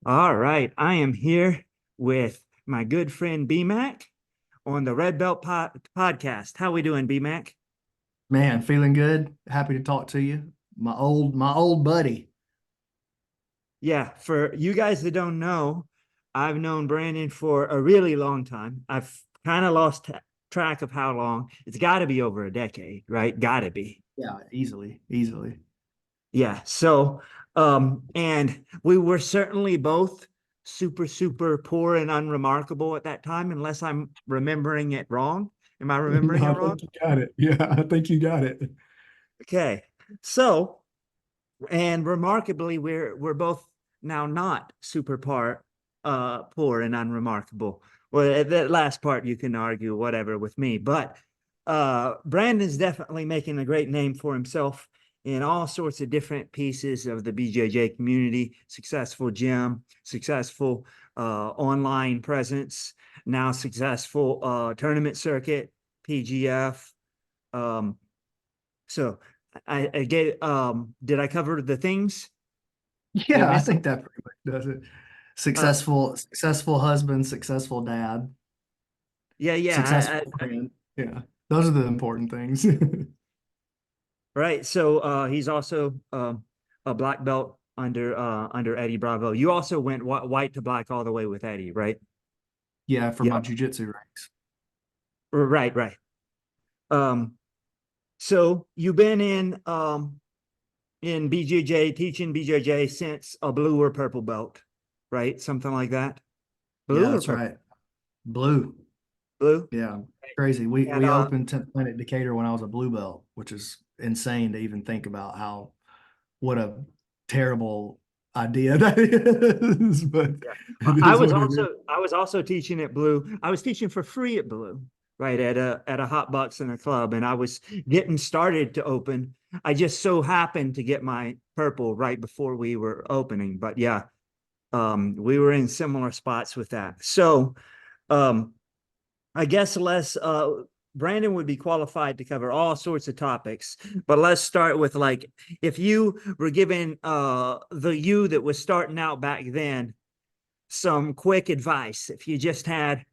All right, I am here with my good friend BMac on the Red Belt podcast. How we doing, BMac? Man, feeling good. Happy to talk to you. My old buddy. Yeah, for you guys that don't know, I've known Brandon for a really long time. I've kind of lost track of how long. It's got to be over a decade, right? Got to be. Yeah, easily, easily. Yeah. And we were certainly both super poor and unremarkable at that time, unless I'm remembering it wrong. Am I remembering it No, I wrong? think you got it. Yeah, I think you got it. Okay. So, and remarkably, we're both now not poor and unremarkable. Well, that last part you can argue whatever with me, but Brandon's definitely making a great name for himself in all sorts of different pieces of the BJJ community, successful gym, successful online presence, now successful tournament circuit, PGF. Um, so I get did I cover the things you're Yeah, I missing? think that pretty much does it. Uh Successful husband, successful dad, yeah, successful friend. Yeah, those are the important things. right. So he's also a black belt under Eddie Bravo. You also went white to black all the way with Eddie, right? Yeah, for my Yep. jujitsu ranks. Right. Um so you've been in BJJ teaching BJJ since a blue or purple belt, right? Something like that. Yeah, Blue or that's purple? right. Blue. Blue. Yeah, crazy. We And we opened 10th Planet Decatur when I was a blue belt, which is insane to even think about how what a terrible idea that is, but Yeah. it is what it is. I was also teaching at Blue. I was teaching for free at Blue, right, at a hot bucks in a club, and I was getting started to open. I just so happened to get my purple right before we were opening. But yeah, we were in similar spots with that. So um I guess less Brandon would be qualified to cover all sorts of topics, but let's start with like if you were given the you that was starting out back then some quick advice if you just had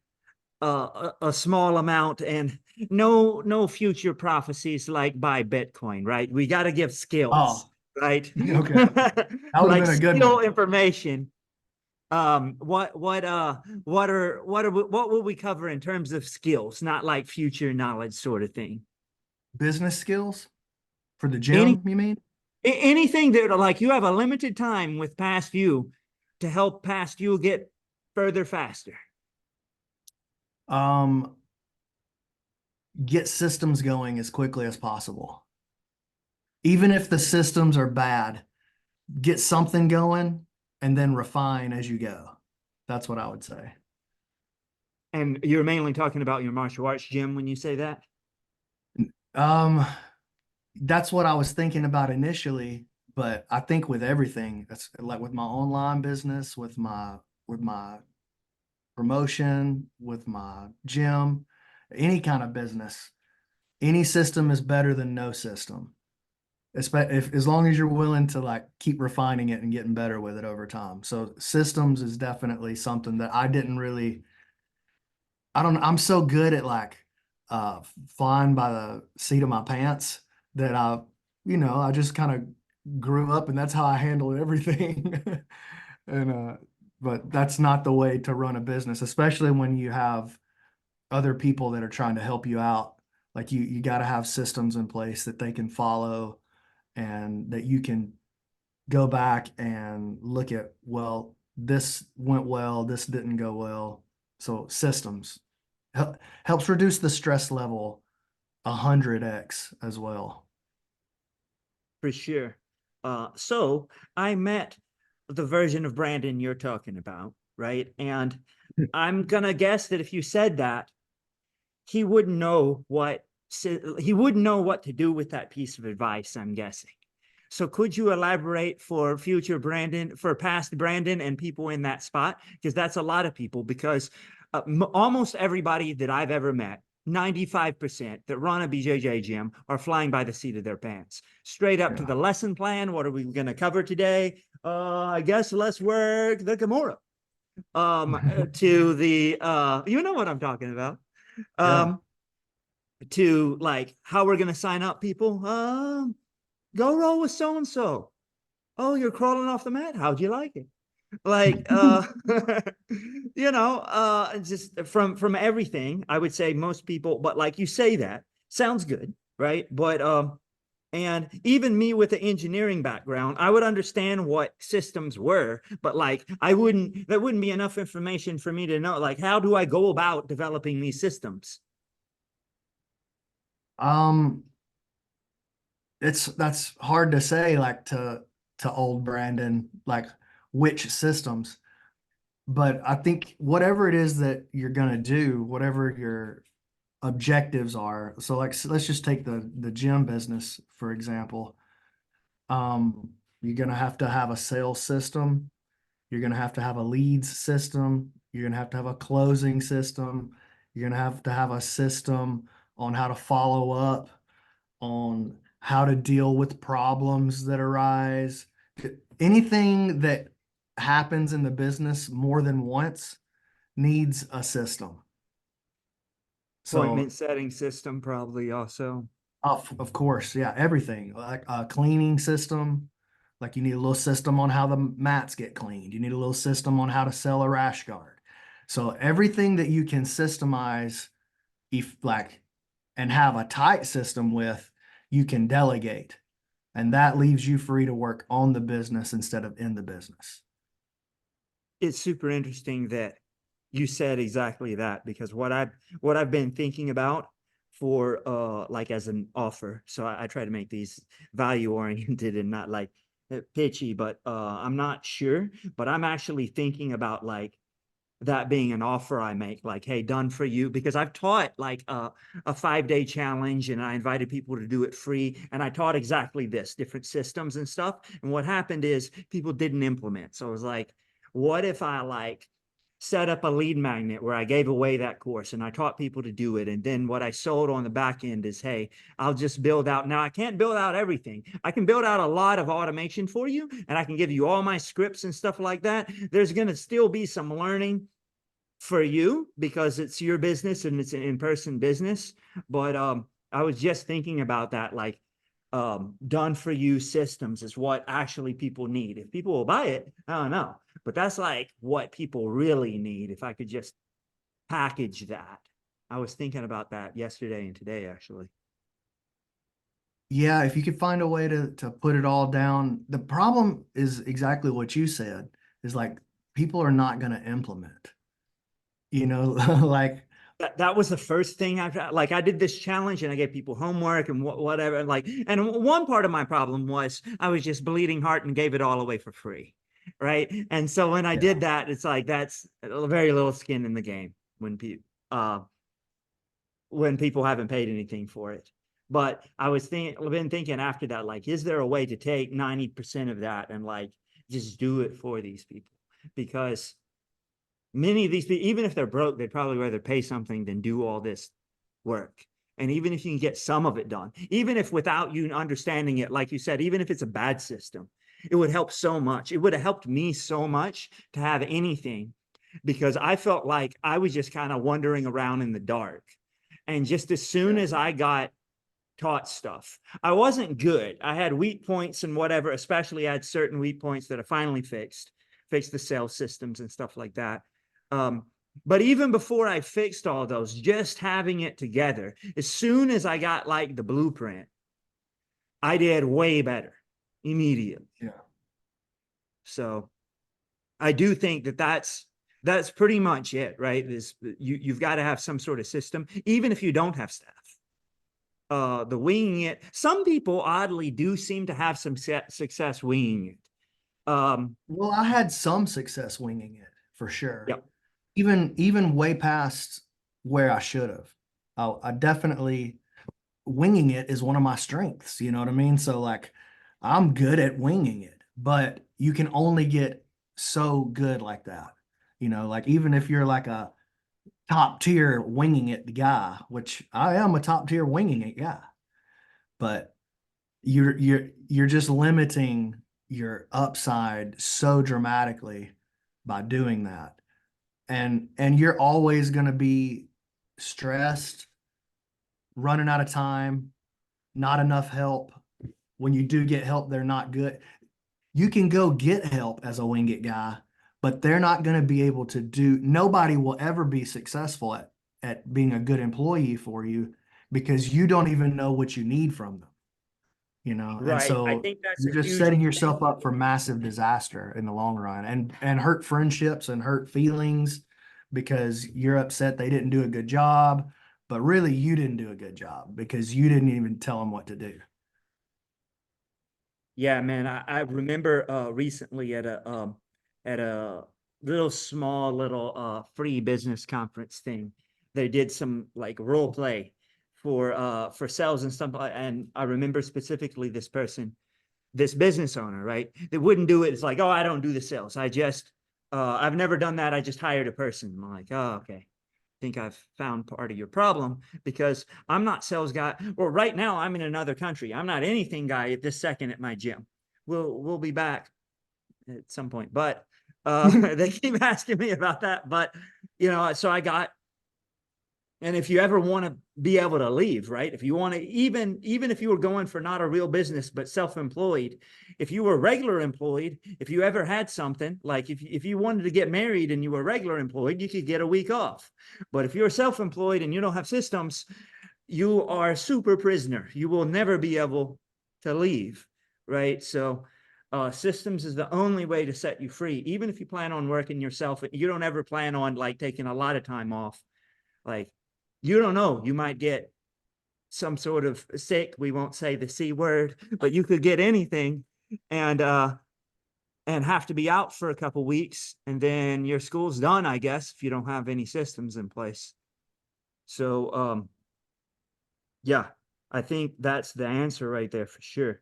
a small amount and no future prophecies like buy Bitcoin, right? We got to give skills, Oh, right? okay. That would have Like been a good one. skill information. What will we cover in terms of skills, not like future knowledge sort of thing? Business skills for the Any gym, you mean? anything that like you have a limited time with past you to help past you get further faster. Um, get systems going as quickly as possible. Even if the systems are bad, get something going and then refine as you go. That's what I would say. And you're mainly talking about your martial arts gym when you say that? Um, that's what I was thinking about initially, but I think with everything, that's like with my online business, with my promotion, with my gym, any kind of business, any system is better than no system. If as long as you're willing to like keep refining it and getting better with it over time. So systems is definitely something that I didn't really I don't I'm so good at like flying by the seat of my pants that I just kind of grew up and that's how I handled everything. And but that's not the way to run a business, especially when you have other people that are trying to help you out. Like you got to have systems in place that they can follow and that you can go back and look at, well, this went well, this didn't go well. So systems helps reduce the stress level 100x as well. For sure. So I met the version of Brandon you're talking about, right? And I'm gonna guess that if you said that, he wouldn't know what he wouldn't know what to do with that piece of advice, I'm guessing. So could you elaborate for future Brandon, for past Brandon and people in that spot? Because that's a lot of people, because almost everybody that I've ever met, 95% that run a BJJ gym are flying by the seat of their pants. Straight up to Yeah. the lesson plan. What are we going to cover today? I guess let's work the Kimura. To the you know what I'm talking about. Yeah. To like how we're gonna sign up people. Go roll with so and so. Oh, you're crawling off the mat. How'd you like it? Like just from everything, I would say most people, but like you say that sounds good, right? But and even me with the engineering background, I would understand what systems were, but like that wouldn't be enough information for me to know, like, how do I go about developing these systems? Um, that's hard to say, like to old Brandon, like which systems. But I think whatever it is that you're gonna do, whatever your objectives are. So like let's just take the gym business, for example. You're gonna have to have a sales system, you're gonna have to have a leads system, you're gonna have to have a closing system, you're gonna have to have a system on how to follow up, on how to deal with problems that arise. Anything that happens in the business more than once needs a system. Appointment So, setting system, probably also. of course, yeah, everything like a cleaning system. Like you need a little system on how the mats get cleaned. You need a little system on how to sell a rash guard. So everything that you can systemize, if like, and have a tight system with, you can delegate. And that leaves you free to work on the business instead of in the business. It's super interesting that you said exactly that, because what I've been thinking about for like as an offer. So I try to make these value oriented and not like pitchy, but I'm not sure, but I'm actually thinking about like that being an offer I make, like, hey, done for you, because I've taught like a 5 day challenge and I invited people to do it free. And I taught exactly this, different systems and stuff. And what happened is people didn't implement. So I was like, what if I like set up a lead magnet where I gave away that course and I taught people to do it. And then what I sold on the back end is, hey, I'll just build out. Now I can't build out everything. I can build out a lot of automation for you and I can give you all my scripts and stuff like that. There's going to still be some learning for you because it's your business and it's an in-person business. But I was just thinking about that, like done for you systems is what actually people need. If people will buy it, I don't know. But that's like what people really need. If I could just package that. I was thinking about that yesterday and today, actually. Yeah, if you could find a way to put it all down. The problem is exactly what you said, is like people are not going to implement, you know, like That was the first thing like I did this challenge and I gave people homework and whatever. And like, and one part of my problem was I was just bleeding heart and gave it all away for free. Right. And so when I yeah. did that, it's like, that's very little skin in the game when people haven't paid anything for it. But I was been thinking after that, like, is there a way to take 90% of that and like just do it for these people? Because many of these people, even if they're broke, they'd probably rather pay something than do all this work. And even if you can get some of it done, even if without you understanding it, like you said, even if it's a bad system, it would help so much. It would have helped me so much to have anything, because I felt like I was just kind of wandering around in the dark. And just as soon Yeah. as I got taught stuff, I wasn't good. I had weak points and whatever, especially I had certain weak points that I finally fixed the sales systems and stuff like that. Um, but even before I fixed all those, just having it together, as soon as I got like the blueprint, I did way better immediately. Yeah. So I do think that that's pretty much it, right? You've got to have some sort of system, even if you don't have staff. The winging it, some people oddly do seem to have some success winging it. Well, I had some success winging it for sure. Yep. Even way past where I should have. I definitely winging it is one of my strengths, you know what I mean? So like I'm good at winging it, but you can only get so good like that. You know, like even if you're like a top tier winging it guy, which I am a top tier winging it guy, but you're just limiting your upside so dramatically by doing that. And you're always going to be stressed, running out of time, not enough help. When you do get help, they're not good. You can go get help as a wing it guy, but they're not going to be able to do, nobody will ever be successful at being a good employee for you because you don't even know what you need from them, you know? And Right. I so think that's a you're just huge setting thing. yourself up for massive disaster in the long run and hurt friendships and hurt feelings because you're upset they didn't do a good job, but really you didn't do a good job because you didn't even tell them what to do. Yeah, man. I remember recently at a little small little free business conference thing. They did some like role play for sales and stuff and I remember specifically this person, this business owner, right? They wouldn't do it. It's like, oh, I don't do the sales. I've never done that. I just hired a person. I'm like, oh, okay. Think I've found part of your problem because I'm not sales guy. Well, right now I'm in another country. I'm not anything guy at this second at my gym. We'll be back at some point, but they keep asking me about that. But so I got, and if you ever want to be able to leave, right? If you want to, even if you were going for not a real business but self-employed, if you were regular employed, if you ever had something like if you wanted to get married and you were regular employed, you could get a week off. But if you're self-employed and you don't have systems, you are a super prisoner. You will never be able to leave, right? So systems is the only way to set you free. Even if you plan on working yourself, you don't ever plan on like taking a lot of time off. Like you don't know, you might get some sort of sick. We won't say the C word, but you could get anything and have to be out for a couple weeks and then your school's done, I guess, if you don't have any systems in place. So yeah, I think that's the answer right there for sure.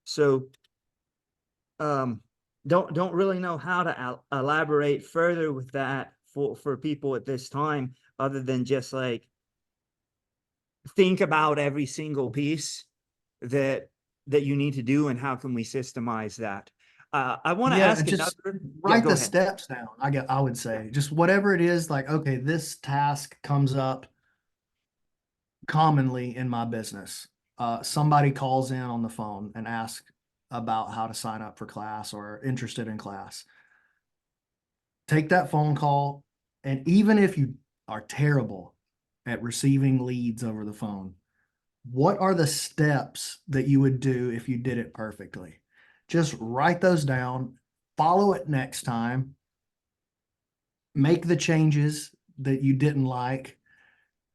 So um don't really know how to elaborate further with that for people at this time other than just like think about every single piece that you need to do and how can we systemize that. I want to Yeah, ask just another. Yeah, write go the ahead. steps down. I would say just whatever it is, like, okay, this task comes up commonly in my business. Somebody calls in on the phone and asks about how to sign up for class or interested in class. Take that phone call, and even if you are terrible at receiving leads over the phone, what are the steps that you would do if you did it perfectly? Just write those down, follow it next time, make the changes that you didn't like,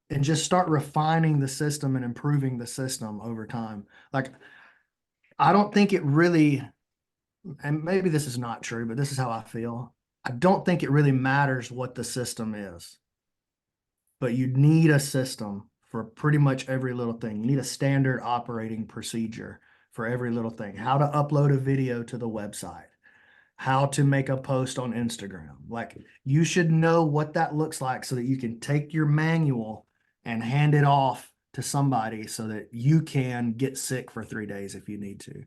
and just start refining the system and improving the system over time. Like, I don't think it really, and maybe this is not true, but this is how I feel. I don't think it really matters what the system is, but you need a system for pretty much every little thing. You need a standard operating procedure for every little thing. How to upload a video to the website, how to make a post on Instagram. Like, you should know what that looks like so that you can take your manual and hand it off to somebody so that you can get sick for 3 days if you need to.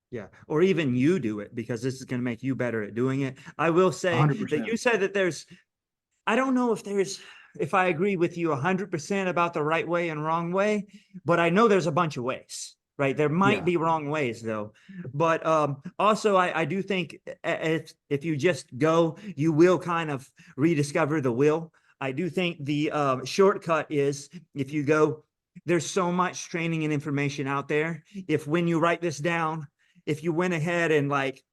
Yeah, or even you do it because this is going to make you better at doing it. I will say that 100%. you said that I don't know if I agree with you 100% about the right way and wrong way, but I know there's a bunch of ways, right? There might Yeah. be wrong ways though. But also I do think if you just go, you will kind of rediscover the will. I do think the shortcut is if you go, there's so much training and information out there. If when you write this down, if you went ahead and like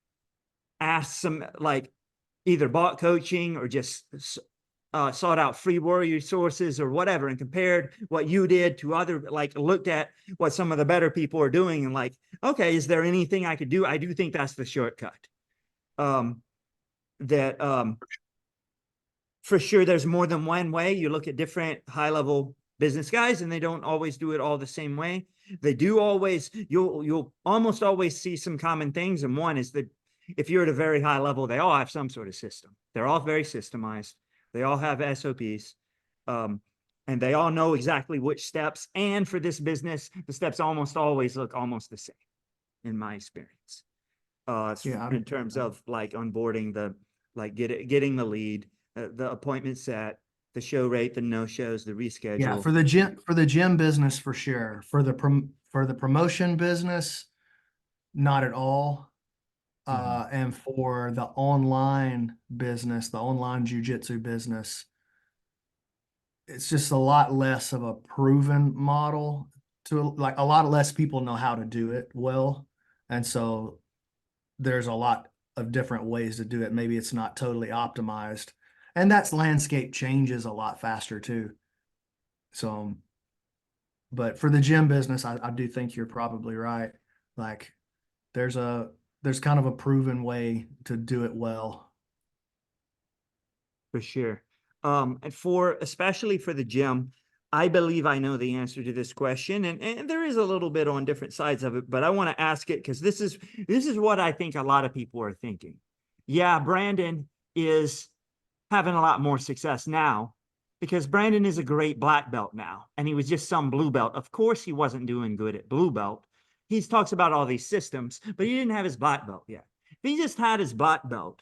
asked some like either bought coaching or just sought out free warrior sources or whatever and compared what you did to other, like looked at what some of the better people are doing and like, okay, is there anything I could do? I do think that's the shortcut. That for sure there's more than one way. You look at different high level business guys and they don't always do it all the same way. They do always, you'll almost always see some common things. And one is that if you're at a very high level, they all have some sort of system. They're all very systemized. They all have SOPs. And they all know exactly which steps. And for this business, the steps almost always look almost the same. in my experience. Yeah, In terms of like onboarding getting the lead, the appointment set, the show rate, the no shows, the yeah, reschedule. for the gym business for sure. For the promotion business, not at all. Mhm. And for the online business, the online jujitsu business, it's just a lot less of a proven model to like a lot less people know how to do it well. And so there's a lot of different ways to do it. Maybe it's not totally optimized. And that's landscape changes a lot faster too. So, but for the gym business, I do think you're probably right. Like there's a there's kind of a proven way to do it well. For sure. And for especially for the gym, I believe I know the answer to this question, and there is a little bit on different sides of it, but I want to ask it because this is what I think a lot of people are thinking. Yeah, Brandon is having a lot more success now because Brandon is a great black belt now, and he was just some blue belt. Of course, he wasn't doing good at blue belt. He talks about all these systems, but he didn't have his black belt yet. If he just had his black belt,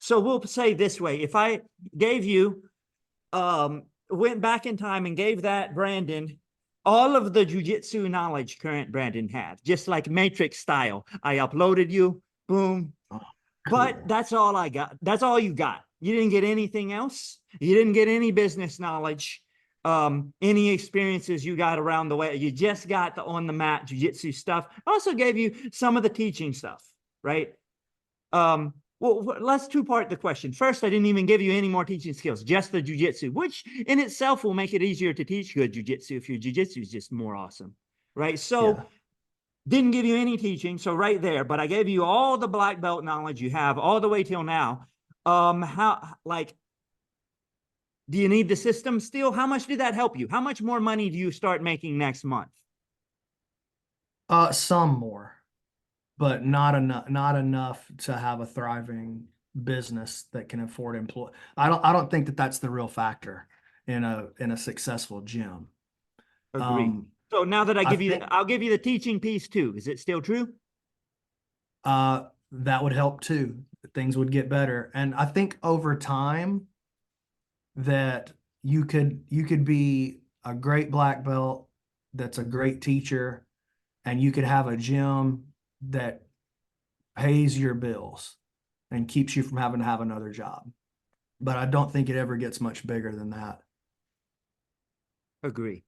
so we'll say this way, if I gave you, went back in time and gave that Brandon all of the jujitsu knowledge current Brandon had, just like Matrix style, I uploaded you, boom. Oh, But cool. that's all I got. That's all you got. You didn't get anything else. You didn't get any business knowledge, any experiences you got around the way. You just got the on the mat jujitsu stuff. I also gave you some of the teaching stuff, right? Well, let's two-part the question. First, I didn't even give you any more teaching skills, just the jujitsu, which in itself will make it easier to teach good jujitsu if your jujitsu is just more awesome, right? So Yeah. didn't give you any teaching, so right there, but I gave you all the black belt knowledge you have all the way till now. How like do you need the system still? How much did that help you? How much more money do you start making next month? Some more, but not enough to have a thriving business that can afford employ. I don't think that that's the real factor in a successful gym. Agree. Um, So now that I think I'll give you the teaching piece too. Is it still true? that would help too. Things would get better. And I think over time that you could be a great black belt that's a great teacher and you could have a gym that pays your bills and keeps you from having to have another job. But I don't think it ever gets much bigger than that. Agree.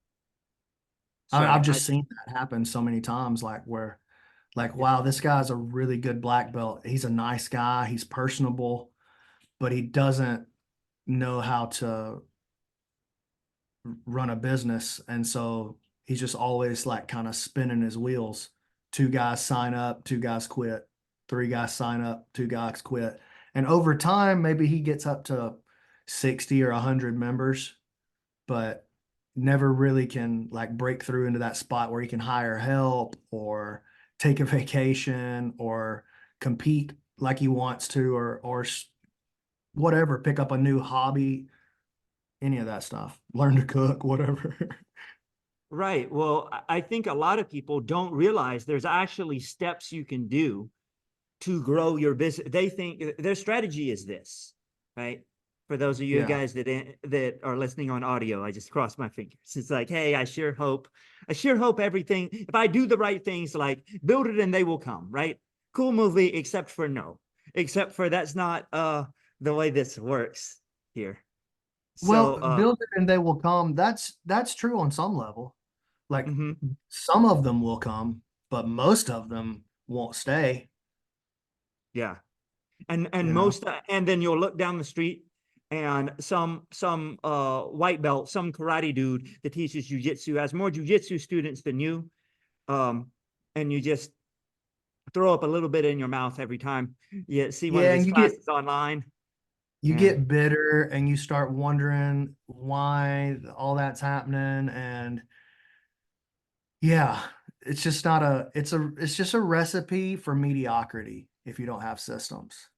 I've So I just seen that happen so many times, like where, like, yeah. wow, this guy's a really good black belt. He's a nice guy. He's personable, but he doesn't know how to run a business. And so he's just always like kind of spinning his wheels. Two guys sign up, two guys quit, three guys sign up, two guys quit. And over time, maybe he gets up to 60 or 100 members, but never really can like break through into that spot where he can hire help or take a vacation or compete like he wants to or whatever, pick up a new hobby, any of that stuff, learn to cook, whatever. Right. Well, I think a lot of people don't realize there's actually steps you can do to grow your business. They think their strategy is this, right? For those of you Yeah. guys that are listening on audio, I just crossed my fingers. It's like, hey, I sure hope everything, if I do the right things, like build it and they will come, right? Cool movie, except for no, except for that's not the way this works here. So Well, build it and they will come. That's true on some level. Like mhm. some of them will come, but most of them won't stay, Yeah. you know. And then you'll look down the street and some white belt, some karate dude that teaches jujitsu has more jujitsu students than you. And you just throw up a little bit in your mouth every time you see one of Yeah, his and classes online. you And get bitter and you start wondering why all that's happening and yeah, it's just not a it's just a recipe for mediocrity if you don't have systems.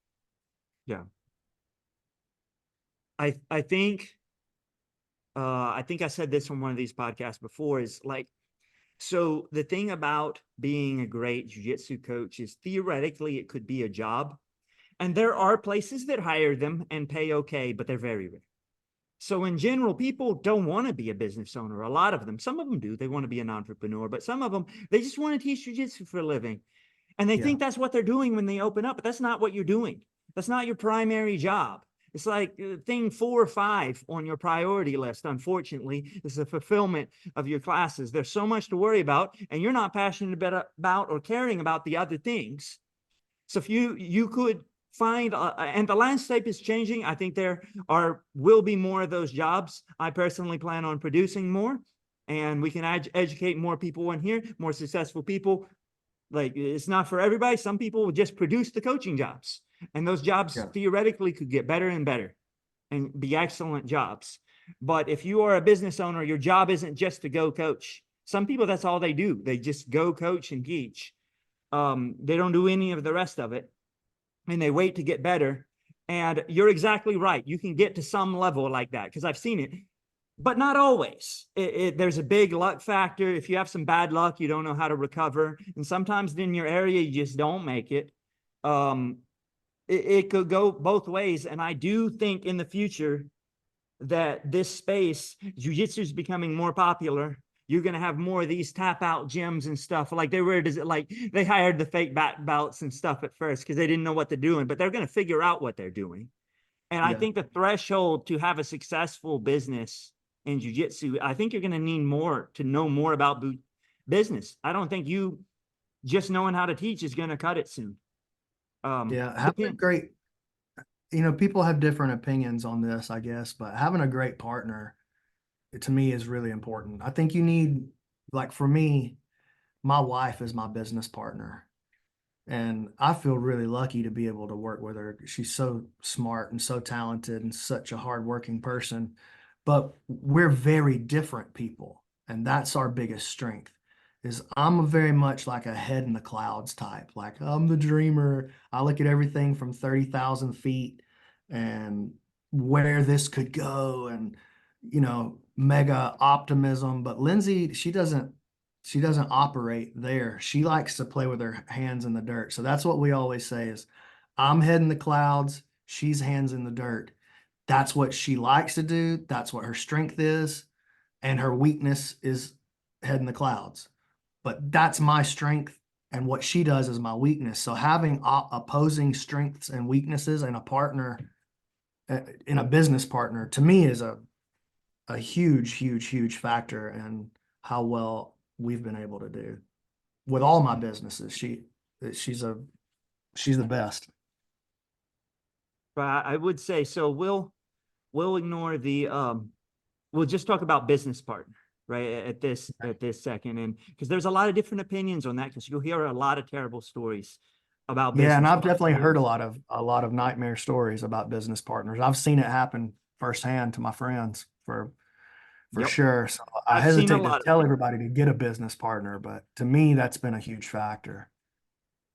yeah, I think I think I said this on one of these podcasts before, is like So the thing about being a great jiu-jitsu coach is theoretically it could be a job. And there are places that hire them and pay okay, but they're very rare. So in general, people don't want to be a business owner. A lot of them, some of them do. They want to be an entrepreneur, but some of them, they just want to teach jujitsu for a living. And they Yeah. think that's what they're doing when they open up, but that's not what you're doing. That's not your primary job. It's like thing 4 or 5 on your priority list. Unfortunately, is the fulfillment of your classes. There's so much to worry about, and you're not passionate about or caring about the other things. So if you could find, and the landscape is changing. I think there will be more of those jobs. I personally plan on producing more, and we can educate more people in here, more successful people. Like, it's not for everybody. Some people will just produce the coaching jobs, and those jobs Yeah. theoretically could get better and better and be excellent jobs. But if you are a business owner, your job isn't just to go coach. Some people, that's all they do. They just go coach and teach. They don't do any of the rest of it, and they wait to get better. And you're exactly right. You can get to some level like that, because I've seen it, but not always. There's a big luck factor. If you have some bad luck, you don't know how to recover. And sometimes in your area, you just don't make it. It could go both ways. And I do think in the future that this space, jiu-jitsu is becoming more popular. You're going to have more of these tap out gyms and stuff. Like they hired the fake belts and stuff at first because they didn't know what they're doing, but they're going to figure out what they're doing. And I Yeah. think the threshold to have a successful business in jiu-jitsu, I think you're going to need more to know more about business. I don't think you just knowing how to teach is going to cut it soon. Yeah. Having a great, people have different opinions on this, I guess, but having a great partner to me is really important. I think you need, like for me, my wife is my business partner. And I feel really lucky to be able to work with her. She's so smart and so talented and such a hardworking person. But we're very different people. And that's our biggest strength. Is I'm a very much like a head in the clouds type. Like I'm the dreamer. I look at everything from 30,000 feet and where this could go and mega optimism. But Lindsay, she doesn't operate there. She likes to play with her hands in the dirt. So that's what we always say is I'm head in the clouds, she's hands in the dirt. That's what she likes to do. That's what her strength is. And her weakness is head in the clouds. But that's my strength. And what she does is my weakness. So having opposing strengths and weaknesses and a partner in a business partner to me is a huge, huge, huge factor in how well we've been able to do with all my businesses. She's the best. But I would say, so we'll ignore the we'll just talk about business partner, right, at this second. And because there's a lot of different opinions on that, because you'll hear a lot of terrible stories about Yeah, and business I've definitely heard a partners. lot of nightmare stories about business partners. I've seen it happen firsthand to my friends for Yep, sure. So I I've seen a hesitate to lot of tell it. everybody to get a business partner, but to me, that's been a huge factor.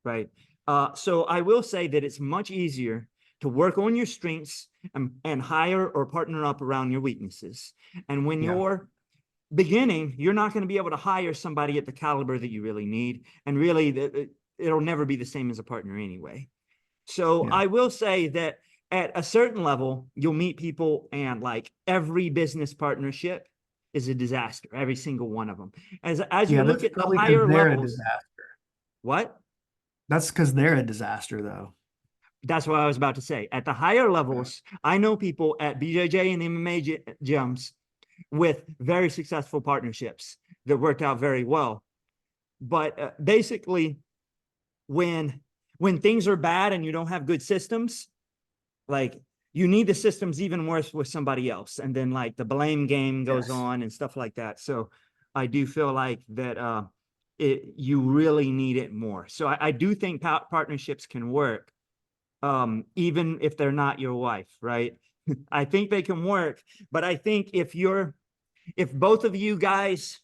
Right. So I will say that it's much easier to work on your strengths and hire or partner up around your weaknesses. And when Yeah, you're beginning, you're not going to be able to hire somebody at the caliber that you really need. And really, it'll never be the same as a partner anyway. So yeah, I will say that at a certain level, you'll meet people, and like every business partnership is a disaster, every single one of them. As you yeah. look That's at the probably because higher they're a levels, disaster. what? That's because they're a disaster, though. That's what I was about to say. At the higher levels, I know people at BJJ and MMA gyms with very successful partnerships that worked out very well. But basically, when things are bad and you don't have good systems, like you need the systems even worse with somebody else, and then like the blame game goes Yes. on and stuff like that. So I do feel like that you really need it more. So I do think partnerships can work, even if they're not your wife, right? I think they can work, but I think if both of you guys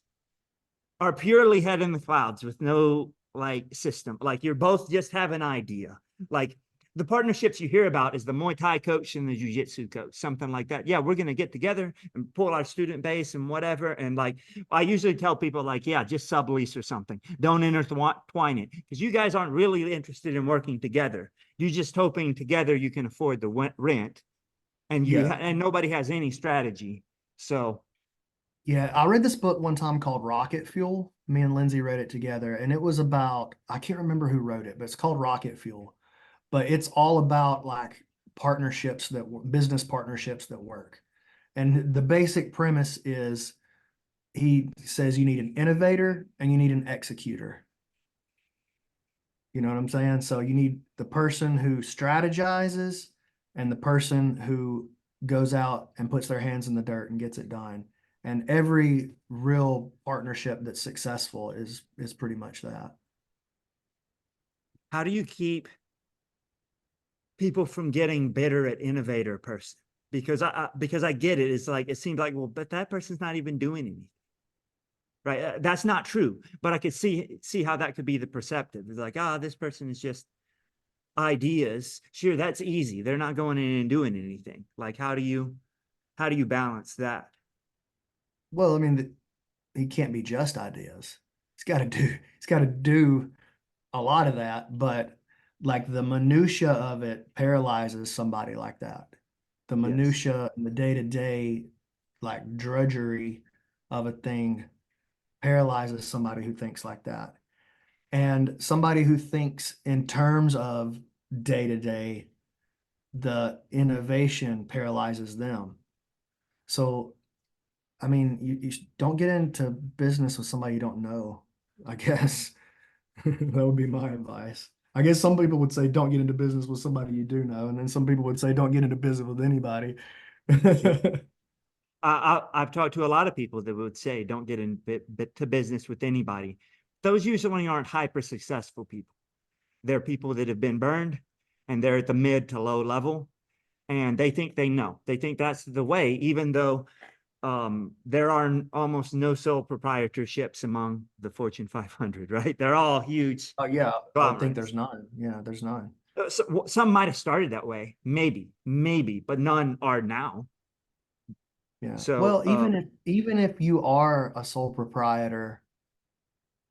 are purely head in the clouds with no like system, like you're both just have an idea, like the partnerships you hear about is the Muay Thai coach and the Jiu-Jitsu coach, something like that. Yeah, we're going to get together and pull our student base and whatever. And like, I usually tell people like, yeah, just sublease or something. Don't intertwine it because you guys aren't really interested in working together. You're just hoping together you can afford the rent, and Yeah. and nobody has any strategy. So Yeah, I read this book one time called Rocket Fuel. Me and Lindsay read it together, and it was about, I can't remember who wrote it, but it's called Rocket Fuel. But it's all about like partnerships business partnerships that work. And the basic premise is he says you need an innovator and you need an executor. You know what I'm saying? So you need the person who strategizes and the person who goes out and puts their hands in the dirt and gets it done. And every real partnership that's successful is pretty much that. how do you keep people from getting bitter at innovator person? Because I get it. It's like, it seems like, well, but that person's not even doing anything. Right. That's not true, but I could see how that could be the perceptive. It's like, this person is just ideas. Sure, that's easy. They're not going in and doing anything. Like, how do you balance that? Well, I mean, he can't be just ideas. He's got to do a lot of that, but like the minutia of it paralyzes somebody like that. The Yes. minutia and the day-to-day like drudgery of a thing paralyzes somebody who thinks like that. And somebody who thinks in terms of day-to-day, the innovation paralyzes them. So, I mean, you don't get into business with somebody you don't know, I guess. That would be my advice. I guess some people would say don't get into business with somebody you do know, and then some people would say don't get into business with anybody. Yep. I've talked to a lot of people that would say don't get to business with anybody. Those usually aren't hyper successful people. They're people that have been burned, and they're at the mid to low level, and they think they know. They think that's the way, even though there are almost no sole proprietorships among the Fortune 500, right? They're all huge Oh yeah, I would think conglomerates. there's none. Yeah, there's none. Some might have started that way, maybe, but none are now. Yeah. So, Well, even if you are a sole proprietor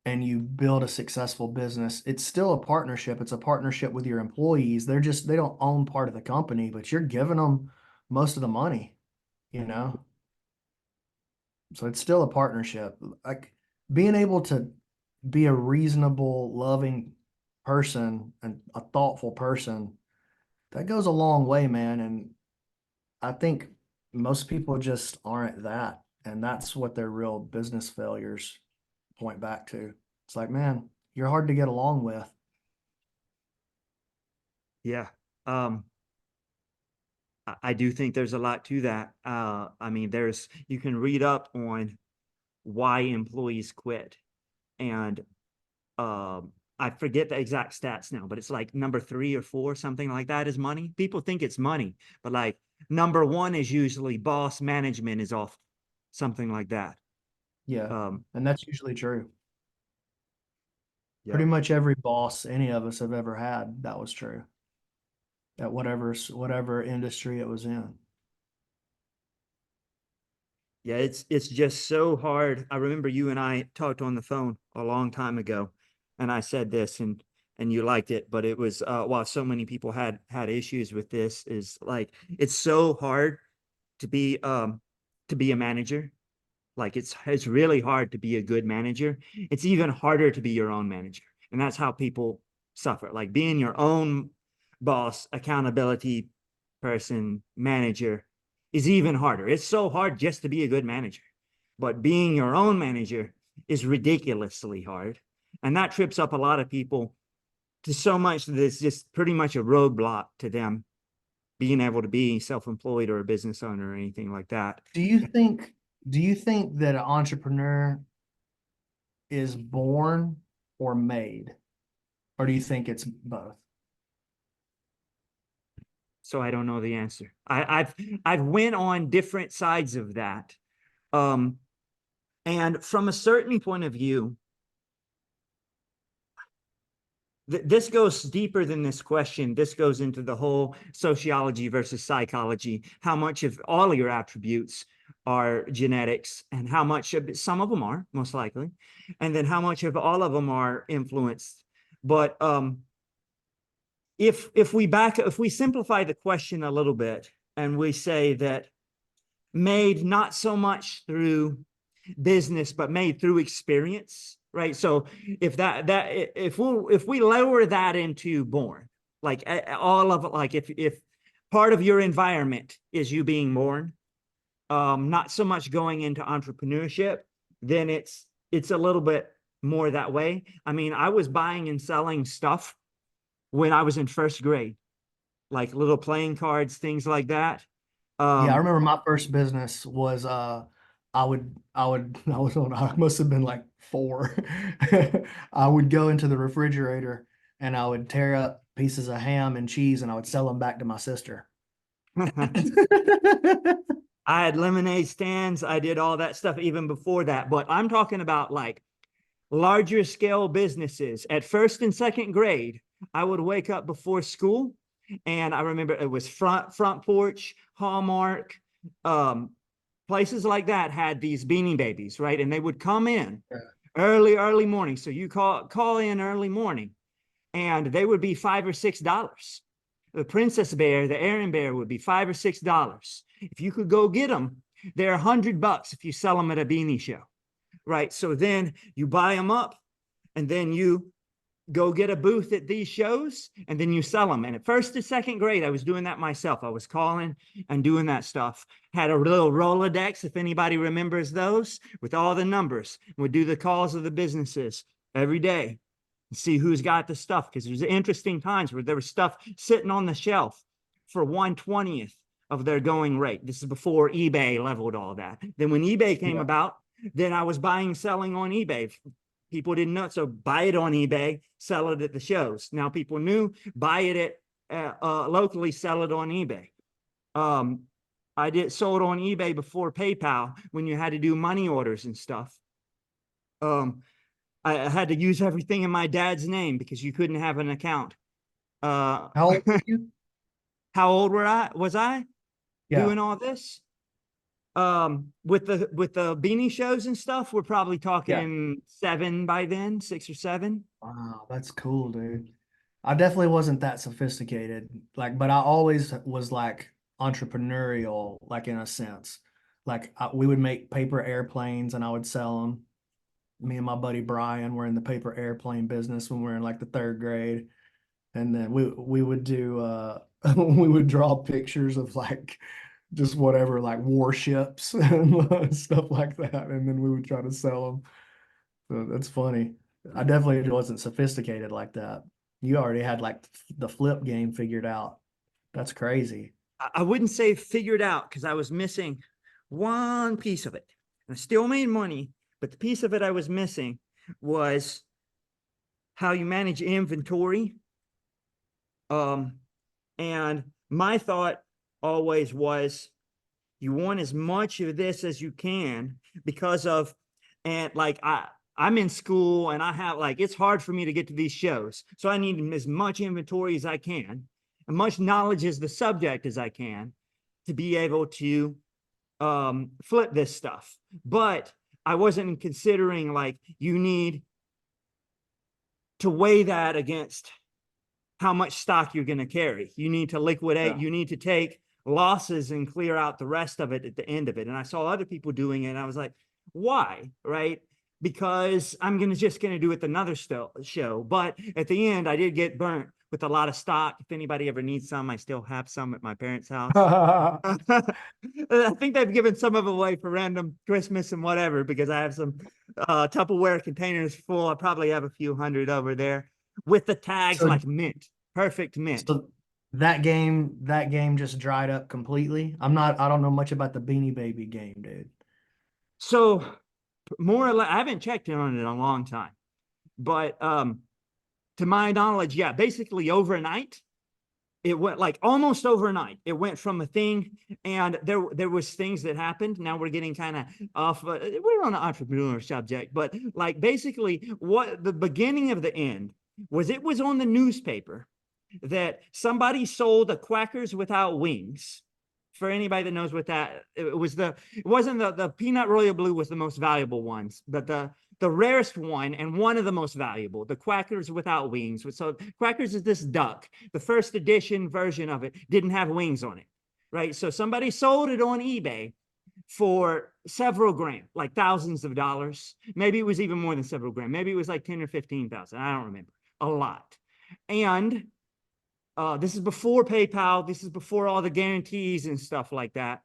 and you build a successful business, it's still a partnership. It's a partnership with your employees. They don't own part of the company, but you're giving them most of the money, you know? So it's still a partnership. Like being able to be a reasonable, loving person and a thoughtful person, that goes a long way, man. And I think most people just aren't that. And that's what their real business failures point back to. It's like, man, you're hard to get along with. yeah, um, I do think there's a lot to that. I mean, you can read up on why employees quit, and I forget the exact stats now, but it's like number 3 or 4, something like that, is money. People think it's money, but like number 1 is usually boss management is off, something like that. Yeah. Um, And that's usually true. Pretty yep. much every boss any of us have ever had, that was true at whatever industry it was in. Yeah, it's just so hard. I remember you and I talked on the phone a long time ago, and I said this, and you liked it, but it was while so many people had issues with this, is like it's so hard to be a manager. Like it's really hard to be a good manager. It's even harder to be your own manager. And that's how people suffer. Like being your own boss, accountability person, manager is even harder. It's so hard just to be a good manager. But being your own manager is ridiculously hard. And that trips up a lot of people to so much that it's just pretty much a roadblock to them being able to be self-employed or a business owner or anything like that. Do you think do you think that an entrepreneur is born or made? Or do you think it's both? So I don't know the answer. I've went on different sides of that. Um, and from a certain point of view, this goes deeper than this question. This goes into the whole sociology versus psychology. How much of all of your attributes are genetics, and how much of some of them are most likely, and then how much of all of them are influenced. But if we simplify the question a little bit, and we say that made not so much through business, but made through experience, right? So if we lower that into born, like all of it, like if part of your environment is you being born, not so much going into entrepreneurship, then it's a little bit more that way. I mean, I was buying and selling stuff when I was in first grade, like little playing cards, things like that. Yeah, I remember my first business was I must have been like 4. I would go into the refrigerator and I would tear up pieces of ham and cheese and I would sell them back to my sister. I had lemonade stands. I did all that stuff even before that. But I'm talking about like larger scale businesses. At first and second grade, I would wake up before school, and I remember it was front porch, Hallmark, places like that had these Beanie Babies, right? And they would come in early morning. So you call in early morning, and they would be $5 or $6. The Princess Bear, the Aaron Bear would be $5 or $6. If you could go get them, they're $100 if you sell them at a beanie show, right? So then you buy them up, and then you go get a booth at these shows, and then you sell them. And at first to second grade, I was doing that myself. I was calling and doing that stuff. Had a little Rolodex, if anybody remembers those, with all the numbers. Would do the calls of the businesses every day and see who's got the stuff, because there's interesting times where there was stuff sitting on the shelf for 1/20th of their going rate. This is before eBay leveled all that. Then when eBay came about, then I was buying, selling on eBay. People didn't know, so buy it on eBay, sell it at the shows. Now people knew, buy it at locally, sell it on eBay. I sold on eBay before PayPal, when you had to do money orders and stuff. I had to use everything in my dad's name because you couldn't have an account. How old were you? How old was I Yeah. doing all this? With the beanie shows and stuff, we're probably talking 7 by then, 6 or 7. Wow, that's cool, dude. I definitely wasn't that sophisticated, like, but I always was like entrepreneurial, like in a sense. Like we would make paper airplanes and I would sell them. Me and my buddy Brian were in the paper airplane business when we were in like the 3rd grade. And then we would do we would draw pictures of like just whatever, like warships and stuff like that, and then we would try to sell them. So that's funny. I definitely wasn't sophisticated like that. You already had like the flip game figured out. That's crazy. I wouldn't say figured out, because I was missing one piece of it. I still made money, but the piece of it I was missing was how you manage inventory. And my thought always was, you want as much of this as you can, because of, and like I'm in school and I have like, it's hard for me to get to these shows. So I need as much inventory as I can, and much knowledge as the subject as I can, to be able to flip this stuff. But I wasn't considering, like, you need to weigh that against how much stock you're going to carry. You need to liquidate, you need to take losses and clear out the rest of it at the end of it. And I saw other people doing it, and I was like, why? Right? Because I'm just going to do it another show. But at the end, I did get burnt with a lot of stock. If anybody ever needs some, I still have some at my parents' house. I think they've given some of it away for random Christmas and whatever, because I have some Tupperware containers full. I probably have a few hundred over there with the tags, like mint, perfect mint. So that game just dried up completely. I don't know much about the Beanie Baby game, dude. So more or less, I haven't checked on it in a long time, but to my knowledge, yeah, basically overnight, it went, like almost overnight, it went from a thing, and there was things that happened. Now we're getting kind of off, we're on an entrepreneur subject, but like basically what the beginning of the end was it was on the newspaper that somebody sold a Quackers without wings. For anybody that knows what that, it wasn't the peanut royal blue was the most valuable ones, but the rarest one and one of the most valuable, the Quackers without wings. So Quackers is this duck. The first edition version of it didn't have wings on it, right? So somebody sold it on eBay for several grand, like thousands of dollars. Maybe it was even more than several grand. Maybe it was like 10 or 15,000. I don't remember. A lot. And this is before PayPal. This is before all the guarantees and stuff like that.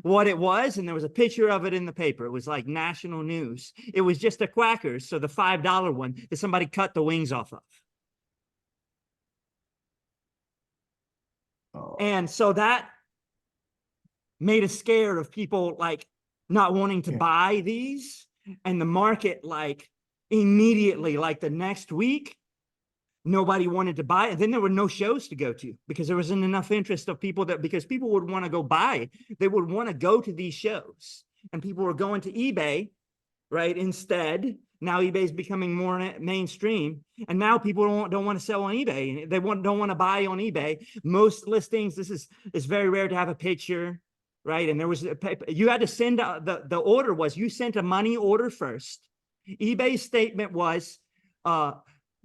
What it was, and there was a picture of it in the paper. It was like national news. It was just a Quackers, so the $5 one that somebody cut the wings off of. Oh. And so that made a scare of people like not wanting to buy these, and the market like immediately, like the next week, nobody wanted to buy it. Then there were no shows to go to because there wasn't enough interest of people because people would want to go buy. They would want to go to these shows, and people were going to eBay, right? Instead, now eBay is becoming more mainstream, and now people don't want to sell on eBay. They don't want to buy on eBay. Most listings, it's very rare to have a picture, right? And there was you had to send the order was you sent a money order first. eBay's statement was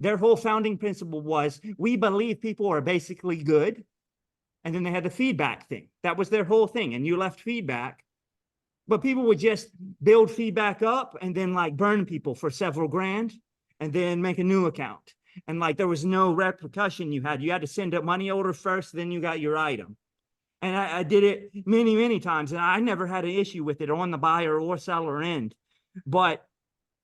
their whole founding principle was, we believe people are basically good. And then they had the feedback thing. That was their whole thing. And you left feedback. But people would just build feedback up and then like burn people for several grand and then make a new account. And like there was no repercussion you had. You had to send a money order first, then you got your item. And I did it many, many times. And I never had an issue with it on the buyer or seller end. But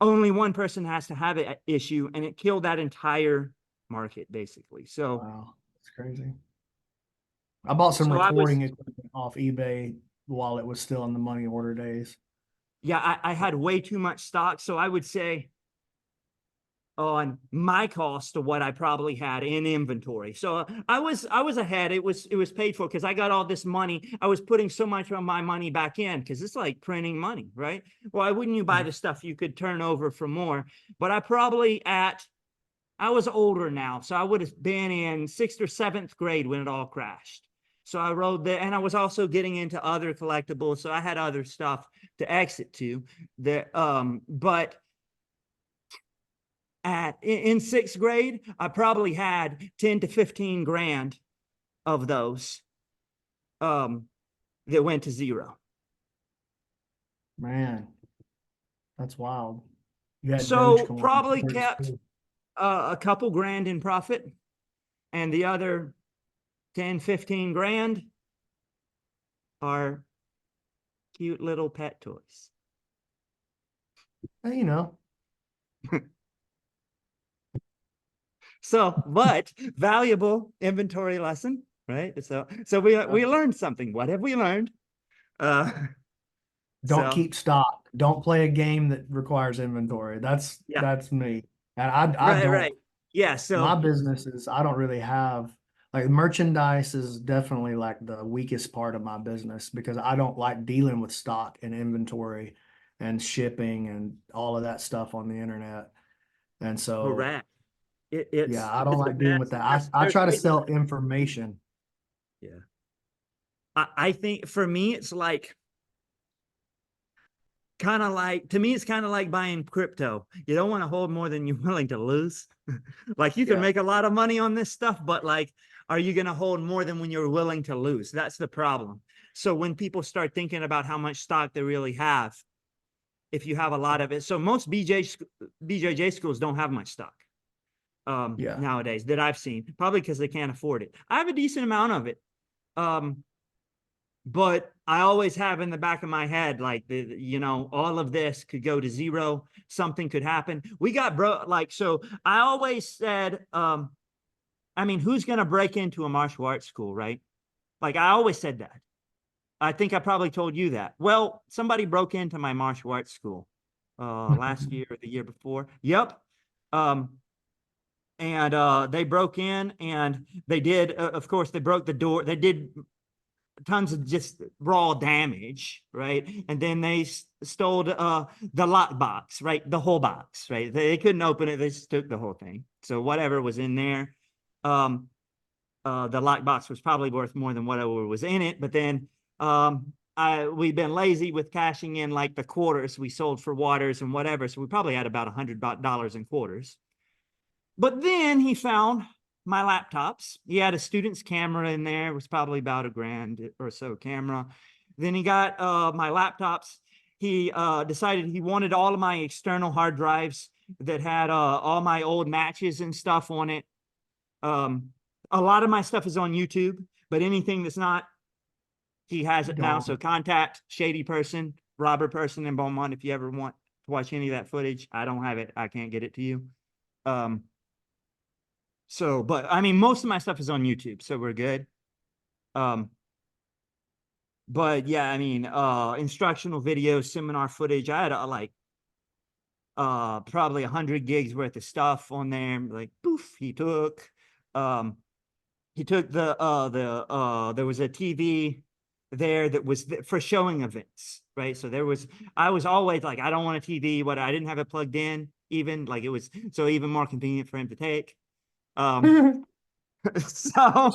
only one person has to have an issue, and it killed that entire market basically. So wow, that's crazy. I bought some recording equipment off eBay while it was still in the money order days. Yeah, I had way too much stock. So I would say on my cost of what I probably had in inventory. So I was ahead. It was paid for because I got all this money. I was putting so much of my money back in because it's like printing money, right? Why wouldn't you buy the stuff you could turn over for more? But I was older now, so I would have been in 6th or 7th grade when it all crashed. So I rode there, and I was also getting into other collectibles, so I had other stuff to exit to. But in 6th grade, I probably had 10 to 15 grand of those that went to zero. Man, that's wild. You had So Dogecoin. probably kept a couple grand in profit, and the other 10, 15 grand are cute little pet toys. You know. So, but valuable inventory lesson, right? So we learned something. What have we learned? Don't keep stock. Don't play a game that requires inventory. That's me. And I don't. Right. Yeah. So my business is I don't really have like merchandise is definitely like the weakest part of my business because I don't like dealing with stock and inventory and shipping and all of that stuff on the internet. And so correct. I don't like dealing with that. I try to sell information. Yeah. I think for me, it's like it's kind of like buying crypto. You don't want to hold more than you're willing to lose. Like you can make a lot of money on this stuff, but like, are you going to hold more than when you're willing to lose? That's the problem. So when people start thinking about how much stock they really have, if you have a lot of it, so most BJJ schools don't have much stock nowadays that I've seen, probably because they can't afford it. I have a decent amount of it. But I always have in the back of my head, like all of this could go to zero. Something could happen. We got so I always said, who's going to break into a martial arts school, right? Like I always said that. I think I probably told you that. Well, somebody broke into my martial arts school last year or the year before. Yep. And they broke in and they did, of course, they broke the door. They did tons of just raw damage, right? And then they stole the lockbox, right? The whole box, right? They couldn't open it. They just took the whole thing. So whatever was in there, the lockbox was probably worth more than whatever was in it. But then we've been lazy with cashing in like the quarters we sold for waters and whatever. So we probably had about $100 in quarters. But then he found my laptops. He had a student's camera in there. It was probably about $1,000 or so camera. Then he got my laptops. He decided he wanted all of my external hard drives that had all my old matches and stuff on it. A lot of my stuff is on YouTube, but anything that's not, he has it now. So contact Shady Person, Robber Person in Beaumont if you ever want to watch any of that footage. I don't have it. I can't get it to you. So, but I mean, most of my stuff is on YouTube, so we're good. But yeah, I mean, instructional videos, seminar footage. I had like probably 100 gigs worth of stuff on there. Like, poof, he took the there was a TV there that was for showing events, right? So I was always like, I don't want a TV, but I didn't have it plugged in, even like it was so even more convenient for him to take. So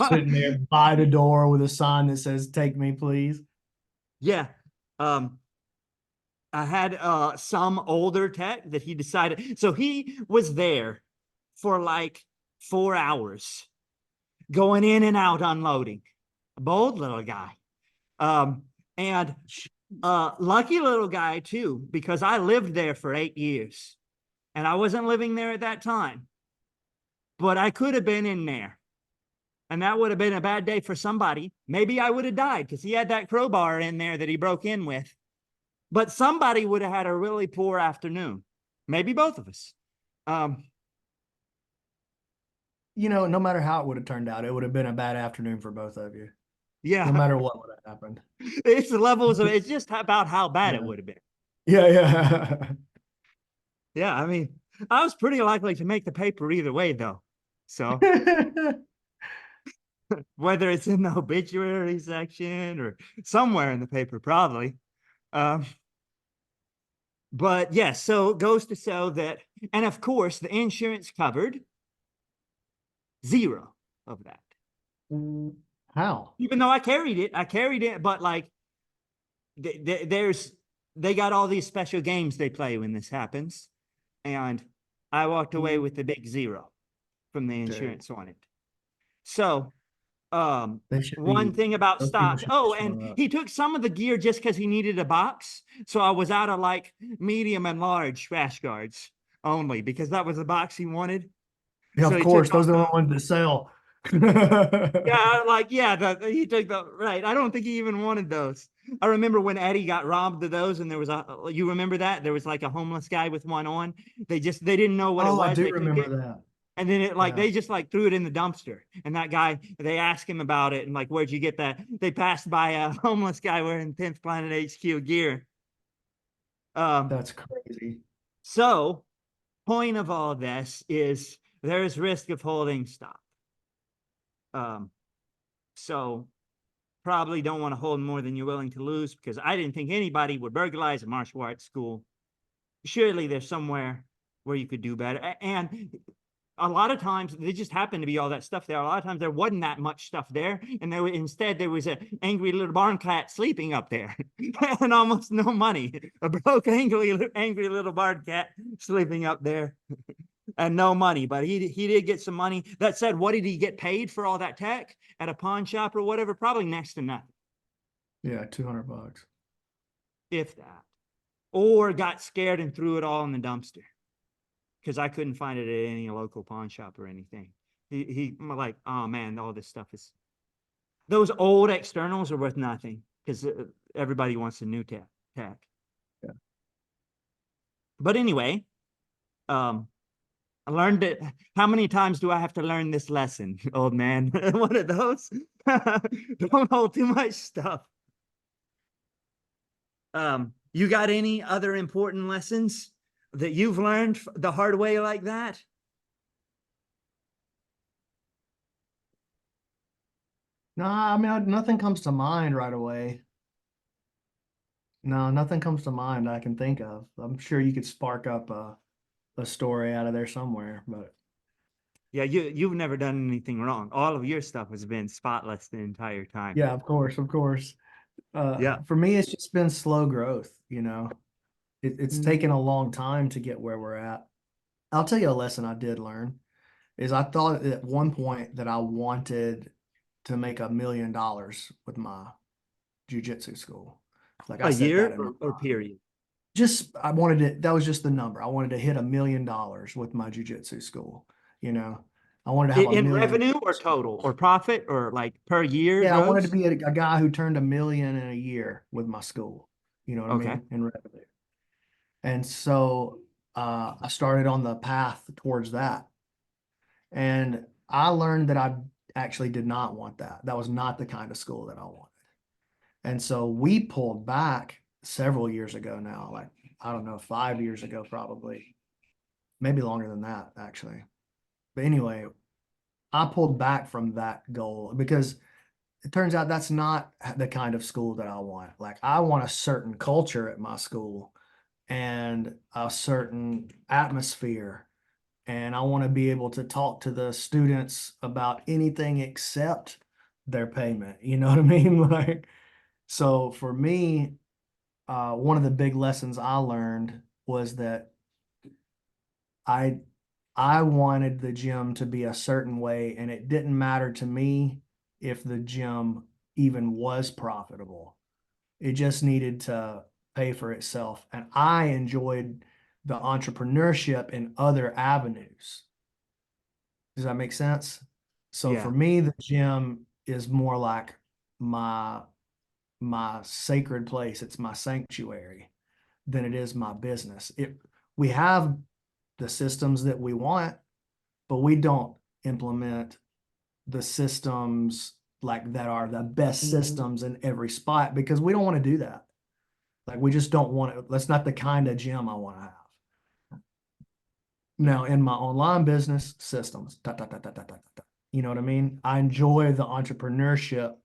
Sitting there by the door with a sign that says, "Take me, please." yeah. I had some older tech that he decided. So he was there for like 4 hours, going in and out, unloading. A bold little guy. And lucky little guy too, because I lived there for 8 years and I wasn't living there at that time, but I could have been in there. And that would have been a bad day for somebody. Maybe I would have died because he had that crowbar in there that he broke in with. But somebody would have had a really poor afternoon. Maybe both of us. No matter how it would have turned out, it would have been a bad afternoon for both of you. Yeah. No matter what would have happened. It's the levels of it's just about how bad it would have been. Yeah, yeah. Yeah, I mean, I was pretty likely to make the paper either way, though. So whether it's in the obituary section or somewhere in the paper, probably. But yes, so it goes to show that, and of course, the insurance covered 0 of that. How? Even though I carried it, but like they got all these special games they play when this happens. And I walked away with the big 0 from the insurance on it. So one thing about stock. Oh, and he took some of the gear just because he needed a box. So I was out of like medium and large rash guards only because that was the box he wanted. Yeah, So of course, those are the ones that sell. Yeah, like he took the right. I don't think he even wanted those. I remember when Eddie got robbed of those, and there was you remember that? There was like a homeless guy with one on. They didn't know what it was. I do They remember that. And then they just like threw it in the dumpster. And that guy, they asked him about it and like, where'd you get that? They passed by a homeless guy wearing 10th Planet HQ gear. That's crazy. So point of all this is there's risk of holding stock. So probably don't want to hold more than you're willing to lose because I didn't think anybody would burglarize a martial arts school. Surely there's somewhere where you could do better. And a lot of times there just happened to be all that stuff there. A lot of times there wasn't that much stuff there. And instead there was an angry little barn cat sleeping up there and almost no money. A broke, angry little barn cat sleeping up there and no money. But he did get some money. That said, what did he get paid for all that tech at a pawn shop or whatever? Probably next to nothing. Yeah, $200. If that. Or got scared and threw it all in the dumpster. Because I couldn't find it at any local pawn shop or anything. He like, oh man, all this stuff is. Those old externals are worth nothing because everybody wants a new tech. Yeah. But anyway, I learned it. How many times do I have to learn this lesson, old man? One of those. Don't hold too much stuff. You got any other important lessons that you've learned the hard way like that? No, I mean, nothing comes to mind right away. No, nothing comes to mind I can think of. I'm sure you could spark up a story out of there somewhere, but Yeah, you've never done anything wrong. All of your stuff has been spotless the entire time. yeah, of course, of course. Yeah. For me, it's just been slow growth, it's Mhm. taken a long time to get where we're at. I'll tell you a lesson I did learn is I thought at one point that I wanted to make $1 million with my jujitsu school. Like I A set that year in my or mind. period? Just I wanted to, that was just the number. I wanted to hit $1 million with my jujitsu school, you know. I wanted to have a In million. revenue or total or profit or like per year Yeah, I wanted to gross? be a guy who turned 1 million in a year with my school. You know what I Okay. mean? In revenue. And so I started on the path towards that. And I learned that I actually did not want that. That was not the kind of school that I wanted. And so we pulled back several years ago now, like I don't know, 5 years ago, probably, maybe longer than that, actually. But anyway, I pulled back from that goal because it turns out that's not the kind of school that I want. Like I want a certain culture at my school and a certain atmosphere. And I want to be able to talk to the students about anything except their payment. You know what I mean? Like, so for me, one of the big lessons I learned was that I I wanted the gym to be a certain way, and it didn't matter to me if the gym even was profitable. It just needed to pay for itself. And I enjoyed the entrepreneurship in other avenues. Does that make sense? So for Yeah. me, the gym is more like my my sacred place. It's my sanctuary than it is my business. We have the systems that we want, but we don't implement the systems like that are the best systems in every spot because we don't want to do that. Like we just don't want it. That's not the kind of gym I want to have. Now, in my online business, systems, you know what I mean? I enjoy the entrepreneurship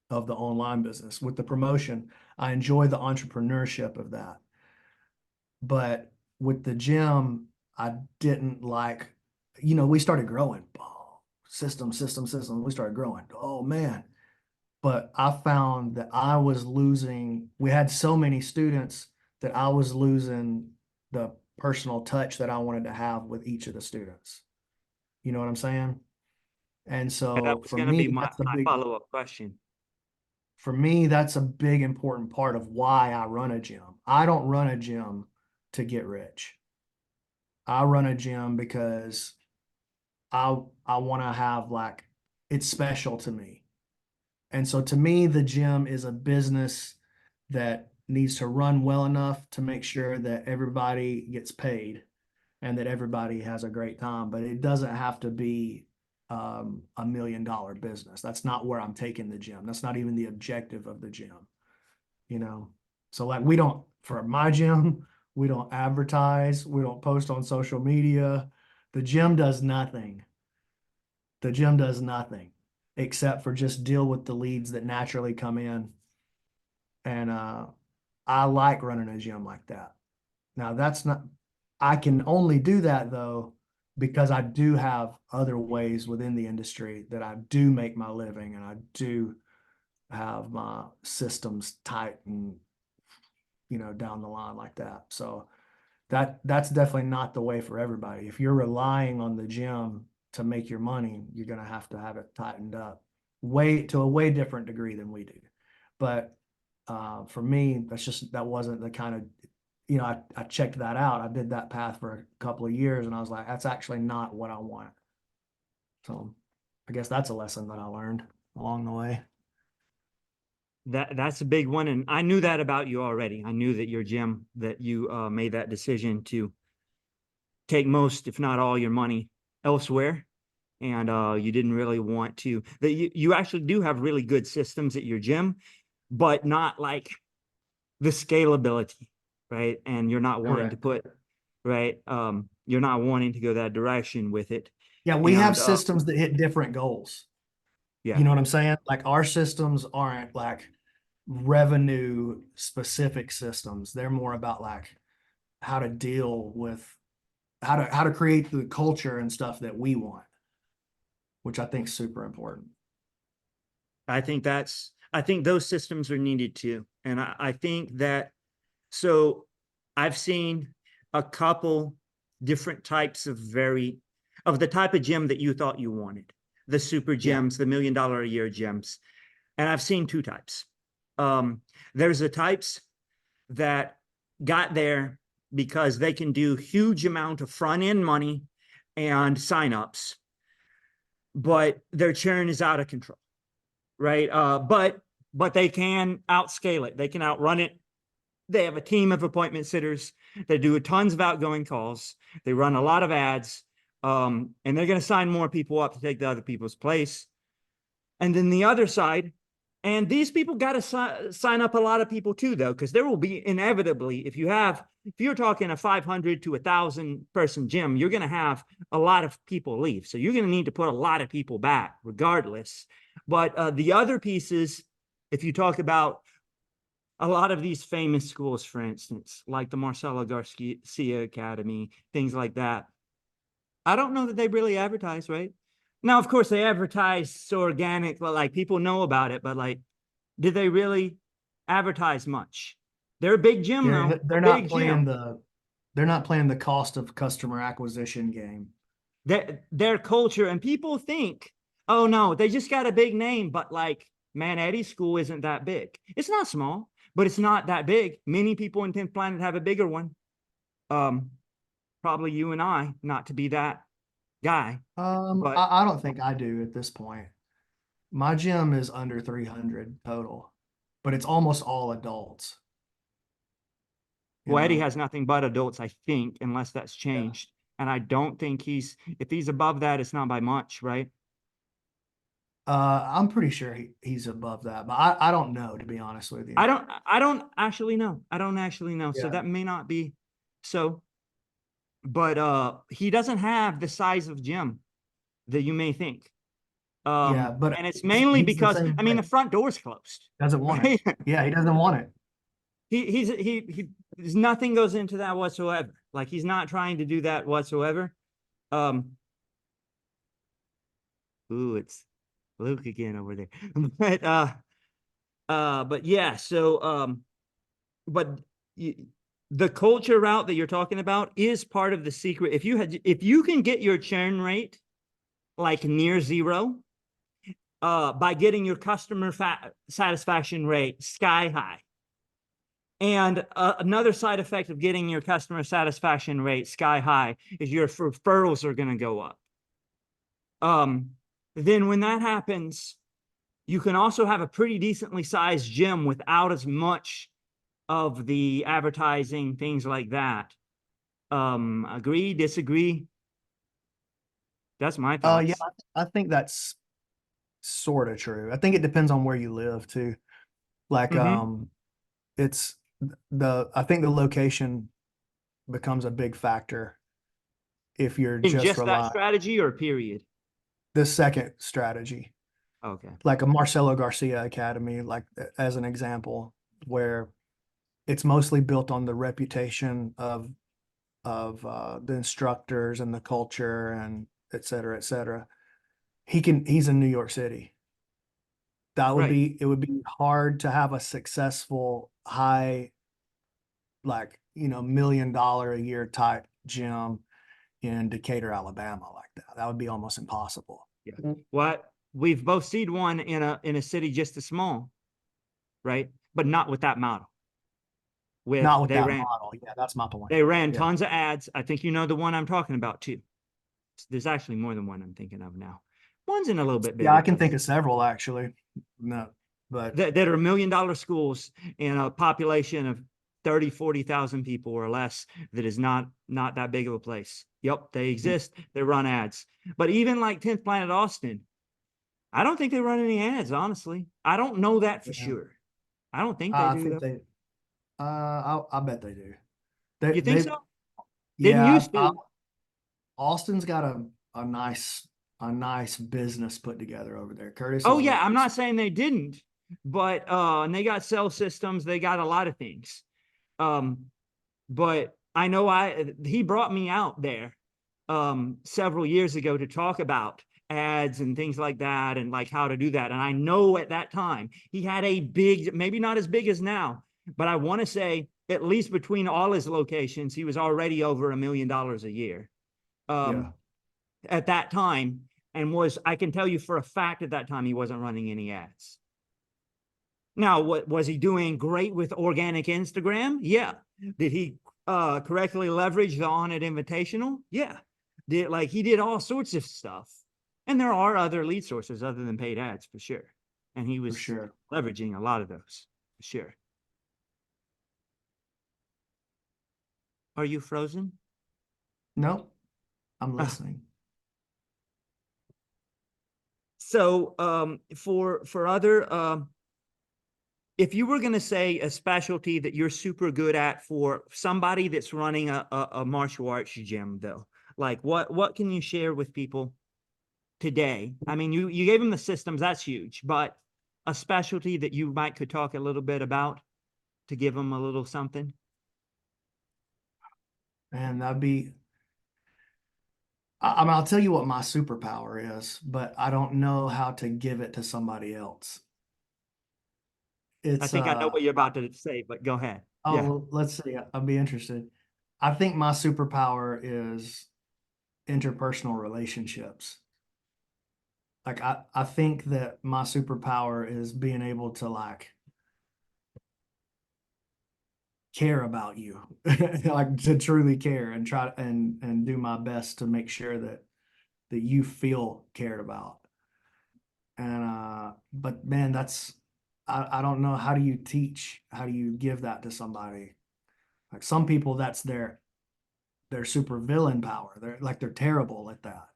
of the online business with the promotion. I enjoy the entrepreneurship of that. But with the gym, I didn't like, we started growing. Oh, system. We started growing. Oh man. But I found that I was losing, we had so many students that I was losing the personal touch that I wanted to have with each of the students. You know what I'm saying? And And that so was going to be my, that's a my big, follow-up question. for me, that's a big important part of why I run a gym. I don't run a gym to get rich. I run a gym because I want to have like it's special to me. And so to me, the gym is a business that needs to run well enough to make sure that everybody gets paid and that everybody has a great time. But it doesn't have to be $1 million business. That's not where I'm taking the gym. That's not even the objective of the gym, you know. So like we don't for my gym, we don't advertise, we don't post on social media. The gym does nothing. The gym does nothing except for just deal with the leads that naturally come in. And I like running a gym like that. Now that's not I can only do that though because I do have other ways within the industry that I do make my living and I do have my systems tight and down the line like that. So that's definitely not the way for everybody. If you're relying on the gym to make your money, you're going to have it tightened up way to a way different degree than we do. But for me, that wasn't the kind of, I checked that out. I did that path for a couple of years and I was like, that's actually not what I want. So I guess that's a lesson that I learned along the way. That's a big one. And I knew that about you already. I knew that your gym, that you made that decision to take most, if not all, your money elsewhere. And you didn't really want to, that you actually do have really good systems at your gym, but not like the scalability, right? And you're not wanting to Correct. put, right? You're not wanting to go that direction with it. Yeah, we have And systems that hit different goals. Yeah. You know what I'm saying? Like our systems aren't like revenue specific systems. They're more about like how to deal with how to create the culture and stuff that we want, which I think is super important. I think those systems are needed too. And I think that, so I've seen a couple different types of the type of gym that you thought you wanted, the super Yeah. gyms, the $1 million a year gyms. And I've seen two types. There's the types that got there because they can do huge amount of front end money and signups, but their churn is out of control, right? But they can outscale it. They can outrun it. They have a team of appointment sitters. They do tons of outgoing calls. They run a lot of ads, and they're going to sign more people up to take the other people's place. And then the other side, and these people got to sign up a lot of people too, though, because there will be inevitably, if you're talking a 500 to 1,000 person gym, you're going to have a lot of people leave. So you're going to need to put a lot of people back regardless. But the other pieces, if you talk about a lot of these famous schools, for instance, like the Marcelo Garcia Academy, things like that, I don't know that they really advertise, right? Now, of course, they advertise so organic, like people know about it, but like, did they really advertise much? They're a big gym, Yeah, though, a big gym. they're not playing the cost of customer acquisition game. Their culture, and people think, oh no, they just got a big name, but like, man, Eddie's school isn't that big. It's not small, but it's not that big. Many people in 10th Planet have a bigger one. Um, Probably you and I, not to be that guy, but I don't think I do at this point. My gym is under 300 total, but it's almost all adults, you well, Eddie know? has nothing but adults, I think, unless that's Yeah. changed. And I don't think if he's above that, it's not by much, right? I'm pretty sure he's above that, but I don't know, to be honest with you. I don't actually know. I don't actually know. So Yeah. that may not be so, but he doesn't have the size of gym that you may think. Yeah, but And it's mainly he's the because same I mean the way. front door's closed, Doesn't want it. right? Yeah, he doesn't want it. He there's nothing goes into that whatsoever. Like he's not trying to do that whatsoever. Um, ooh, it's Luke again over there. But yeah, so but the culture route that you're talking about is part of the secret. If you can get your churn rate like near zero, by getting your customer satisfaction rate sky high. And another side effect of getting your customer satisfaction rate sky high is your referrals are going to go up. Um, then when that happens, you can also have a pretty decently sized gym without as much of the advertising, things like that. Agree, disagree? That's my Yeah, thoughts. I think that's sort of true. I think it depends on where you live too. Like, Mm-hmm. it's I think the location becomes a big factor if you're In just just that relying strategy or period? the second strategy, Okay. like a Marcelo Garcia Academy, like as an example, where it's mostly built on the reputation of the instructors and the culture and et cetera, et cetera. He's in New York City. Right. It would be hard to have a successful high, like, $1 million a year type gym in Decatur, Alabama like that. That would be almost impossible. Yeah. What we've both seen one in a city just as small, right? But not with that model. With Not with that model. Yeah, that's my point. they ran Yeah. tons of ads. I think you know the one I'm talking about too. There's actually more than one I'm thinking of now. One's in a little bit Yeah, bigger I can place think of several actually. No, but that are $1 million schools in a population of 30, 40,000 people or less. That is not that big of a place. Yep, they exist. They run ads. But even like 10th Planet Austin, I don't think they run any ads, honestly. I don't know that for yeah, sure. I don't think they I do think though. I bet they do. You think They so? Didn't yeah, used to. Austin's got a nice a nice business put together over there. Curtis Oh is yeah, I'm looking. not saying they didn't, but and they got cell systems, they got a lot of things. Um, but I know he brought me out there several years ago to talk about ads and things like that and like how to do that. And I know at that time he had a big, maybe not as big as now, but I want to say at least between all his locations, he was already over $1 million a year Yeah. at that time. And I can tell you for a fact at that time, he wasn't running any ads. Now, what was he doing great with organic Instagram? Yeah. Did he correctly leverage the On It Invitational? Yeah. He did all sorts of stuff. And there are other lead sources other than paid ads for sure. And he For was sure. leveraging a lot of those for sure. Are you frozen? Nope. I'm Uh, listening. so for other if you were going to say a specialty that you're super good at for somebody that's running a martial arts gym, though, like what can you share with people today? I mean, you gave them the systems, that's huge, but a specialty that you might could talk a little bit about to give them a little something. And that'd be, I mean, I'll tell you what my superpower is, but I don't know how to give it to somebody else. I It's, think I know what you're about to say, but go ahead. oh, Yeah. well, let's see. I'll be interested. I think my superpower is interpersonal relationships. Like I think that my superpower is being able to like care about you, like to truly care and try and do my best to make sure that you feel cared about. And but man, that's I don't know, how do you teach, how do you give that to somebody? Like some people that's their super villain power. They're terrible at that.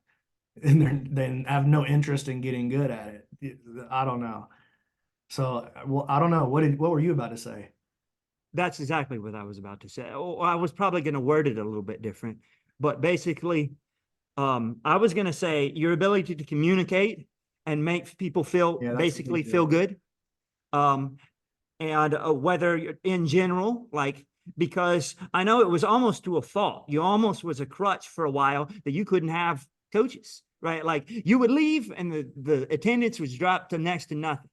And they have no interest in getting good at it. I don't know. So, well, I don't know. What were you about to say? That's exactly what I was about to say. Oh, I was probably going to word it a little bit different, but basically, I was going to say your ability to communicate and make people feel Yeah, that's a basically big feel deal. good. Um, and whether in general, like, because I know it was almost to a fault. You almost was a crutch for a while that you couldn't have coaches, right? Like you would leave and the attendance was dropped to next to nothing.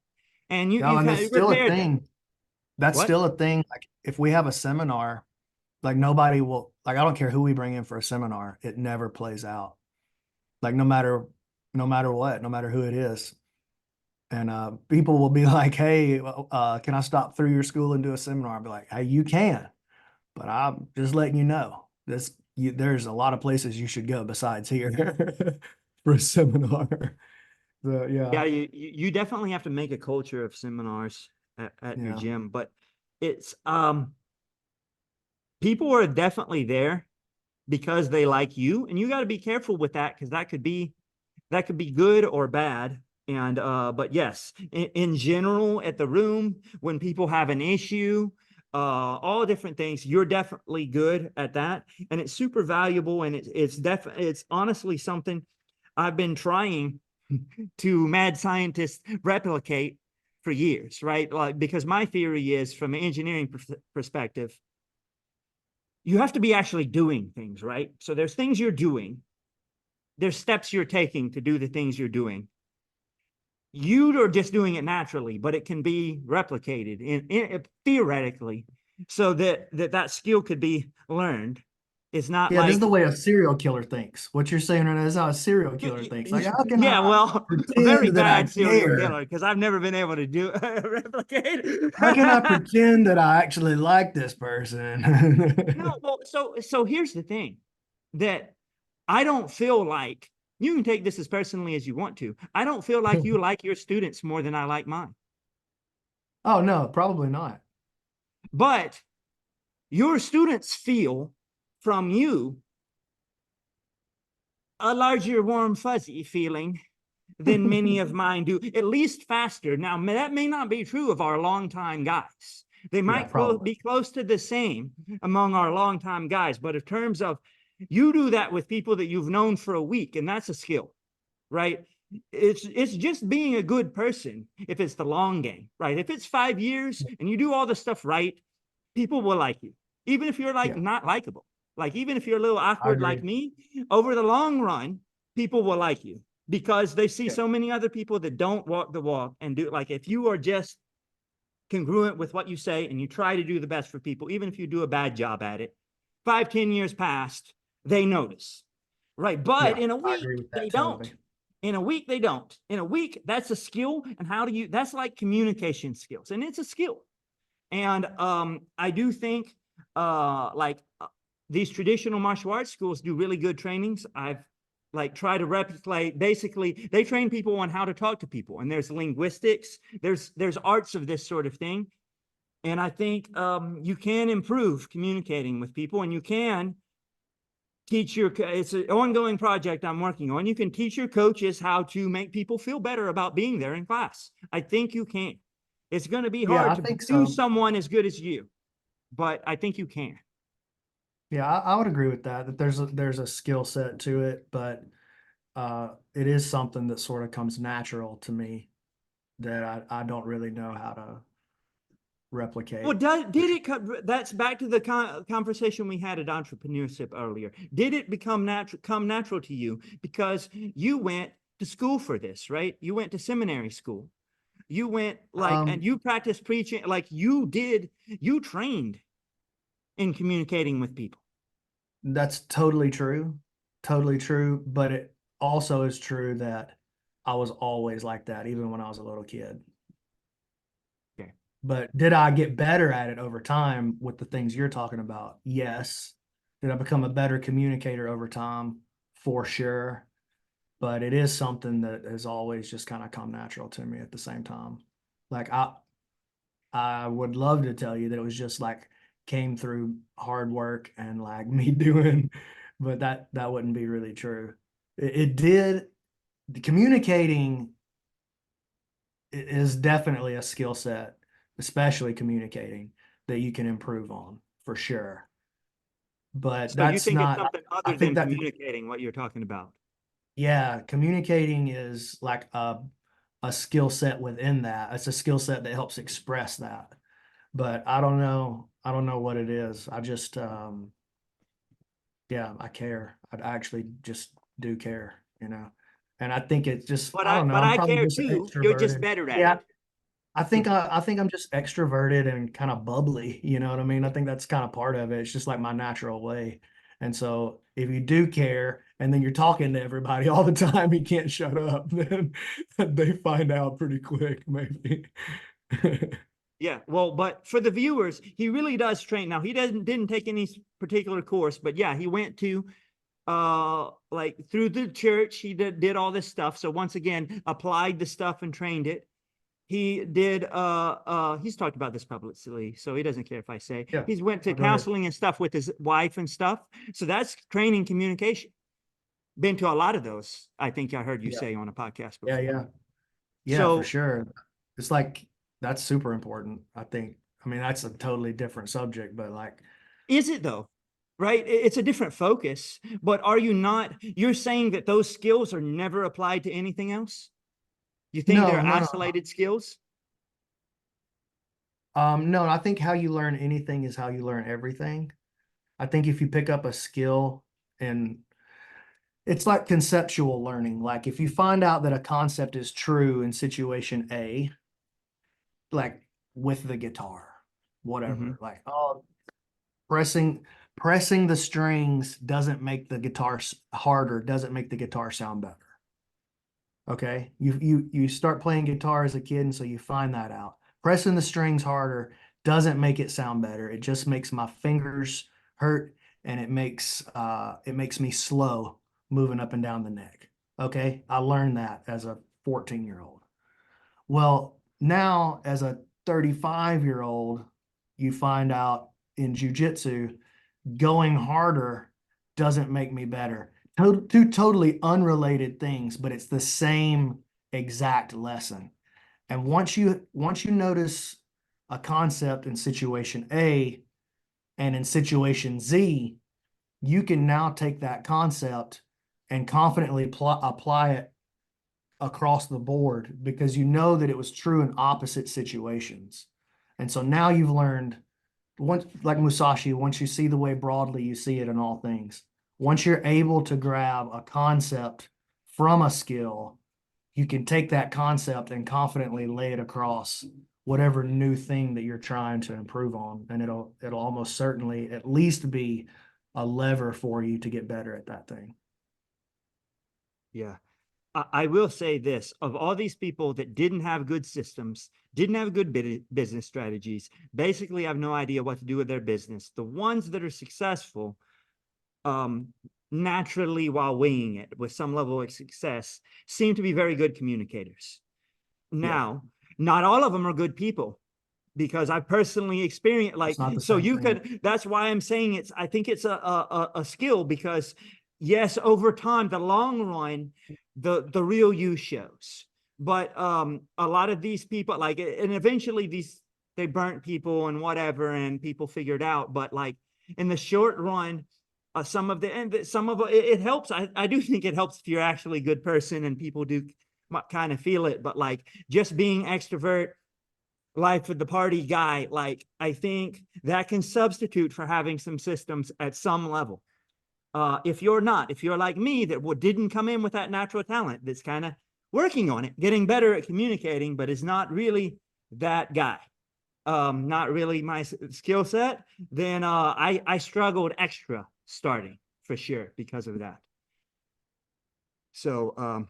And No, you and kind it's of still a repaired that. thing. That's What? still a thing. Like if we have a seminar, like nobody will, like I don't care who we bring in for a seminar, it never plays out. Like no matter what, no matter who it is. And people will be like, "Hey, can I stop through your school and do a seminar?" I'll be like, "Hey, you can, but I'm just letting you know there's a lot of places you should go besides here for a seminar." So yeah, Yeah, you definitely have to make a culture of seminars at your yeah, gym, but it's people are definitely there because they like you, and you got to be careful with that because that could be good or bad. And but yes, in general, at the room, when people have an issue, all different things, you're definitely good at that, and it's super valuable. And it's definitely it's honestly something I've been trying to mad scientists replicate for years, right? Like because my theory is from an engineering perspective, you have to be actually doing things, right? So there's things you're doing, there's steps you're taking to do the things you're doing. You are just doing it naturally, but it can be replicated in theoretically, so that skill could be learned. It's not yeah. This is the like way a serial killer thinks. What you're saying right now is how a serial killer thinks. Like, how can yeah, I well, a very pretend that I bad serial care? killer because I've never been able to do replicate. How can I pretend that I actually like this person? No, well, so here's the thing that I don't feel like you can take this as personally as you want to. I don't feel like you like your students more than I like mine. Oh no, probably not. But your students feel from you a larger warm fuzzy feeling than many of mine do, at least faster. Now, that may not be true of our longtime guys. They Yeah, might probably. be close to the same among our longtime guys, but in terms of you do that with people that you've known for a week, and that's a skill. right? It's just being a good person if it's the long game, right? If it's 5 years and you do all the stuff right, people will like you, even if you're like Yeah, not likable. Like even if you're a little I awkward like agree. me, over the long run, people will like you because they see Yeah. so many other people that don't walk the walk and do like if you are just congruent with what you say and you try to do the best for people, even if you do a bad job at it, 5, 10 years past, they notice. Right. But Yeah, in a I week, agree with that they don't. totally. In a week, they don't. In a week, that's a skill. And how do you, that's like communication skills. And it's a skill. And I do think these traditional martial arts schools do really good trainings. I've like try to replicate basically they train people on how to talk to people and there's linguistics, there's arts of this sort of thing. And I think you can improve communicating with people and you can teach your it's an ongoing project I'm working on. You can teach your coaches how to make people feel better about being there in class. I think you can. It's going to be Yeah, hard I to think do so. someone as good as you, but I think you can. Yeah, I would agree with that, that there's a skill set to it, but it is something that sort of comes natural to me that I don't really know how to Well, replicate. did it that's back to the conversation we had at entrepreneurship earlier. Did it come natural to you because you went to school for this, right? You went to seminary school. You went like and Um, you practiced preaching like you trained in communicating with people. that's totally true. Totally true. But it also is true that I was always like that, even when I was a little kid. Okay. But did I get better at it over time with the things you're talking about? Yes. Did I become a better communicator over time? For sure. But it is something that has always just kind of come natural to me at the same time. Like I would love to tell you that it was just like came through hard work and like me doing, but that wouldn't be really true. It did. Communicating is definitely a skill set, especially communicating, that you can improve on for sure. But So you that's think it's not, something I other think than that, communicating what you're talking about? yeah, communicating is like a skill set within that. It's a skill set that helps express that. But I don't know what it is. I just yeah, I care. I actually just do care, you know. And I think it's just, I don't know, But I'm I probably care just too. You're just extroverted. better at Yeah, it. I think I'm just extroverted and kind of bubbly, you know what I mean? I think that's kind of part of it. It's just like my natural way. And so if you do care and then you're talking to everybody all the time, you can't shut up, then they find out pretty quick, maybe. Yeah, well, but for the viewers, he really does train. Now he didn't take any particular course, but yeah, he went to like through the church. He did all this stuff. So once again, applied the stuff and trained it. He did he's talked about this publicly, so he doesn't care if I say Yeah, he's went to go ahead. counseling and stuff with his wife and stuff. So that's training communication. Been to a lot of those, I think I heard you Yeah, say on a podcast yeah, before. yeah. Yeah, for So sure. It's like that's super important, I think. I mean, that's a totally different subject, but like, is it though? Right? It's a different focus, but are you not? You're saying that those skills are never applied to anything else? You think no, they're no, no. isolated skills? No, I think how you learn anything is how you learn everything. I think if you pick up a skill and it's like conceptual learning, like if you find out that a concept is true in situation A, like with the guitar, Mm-hmm. whatever, like, oh, pressing pressing the strings doesn't make the guitar harder, doesn't make the guitar sound better. Okay. You start playing guitar as a kid, and so you find that out. Pressing the strings harder doesn't make it sound better. It just makes my fingers hurt and it makes me slow moving up and down the neck. Okay. I learned that as a 14-year-old. Well, now as a 35-year-old, you find out in jujitsu going harder doesn't make me better. Two totally unrelated things, but it's the same exact lesson. And once you notice a concept in situation A and in situation Z, you can now take that concept and confidently apply it across the board because you know that it was true in opposite situations. And so now you've learned once, like Musashi, once you see the way broadly you see it in all things, once you're able to grab a concept from a skill, you can take that concept and confidently lay it across whatever new thing that you're trying to improve on. And it'll almost certainly at least be a lever for you to get better at that thing. Yeah. I will say this, of all these people that didn't have good systems, didn't have good business strategies, basically have no idea what to do with their business. The ones that are successful, naturally while winging it with some level of success, seem to be very good communicators. Now, not all of them are good people, because I've personally experienced, like, so you could, that's why I'm saying I think it's a skill, because yes, over time, the long run, the real you shows. But a lot of these people, like, and eventually they burnt people and whatever, and people figured out. But like in the short run, some of it helps. I do think it helps if you're actually a good person and people do kind of feel it. But like just being extrovert, life of the party guy, like I think that can substitute for having some systems at some level. If you're like me, that didn't come in with that natural talent, that's kind of working on it, getting better at communicating, but is not really that guy, not really my skill set, then I struggled extra starting for sure because of that. So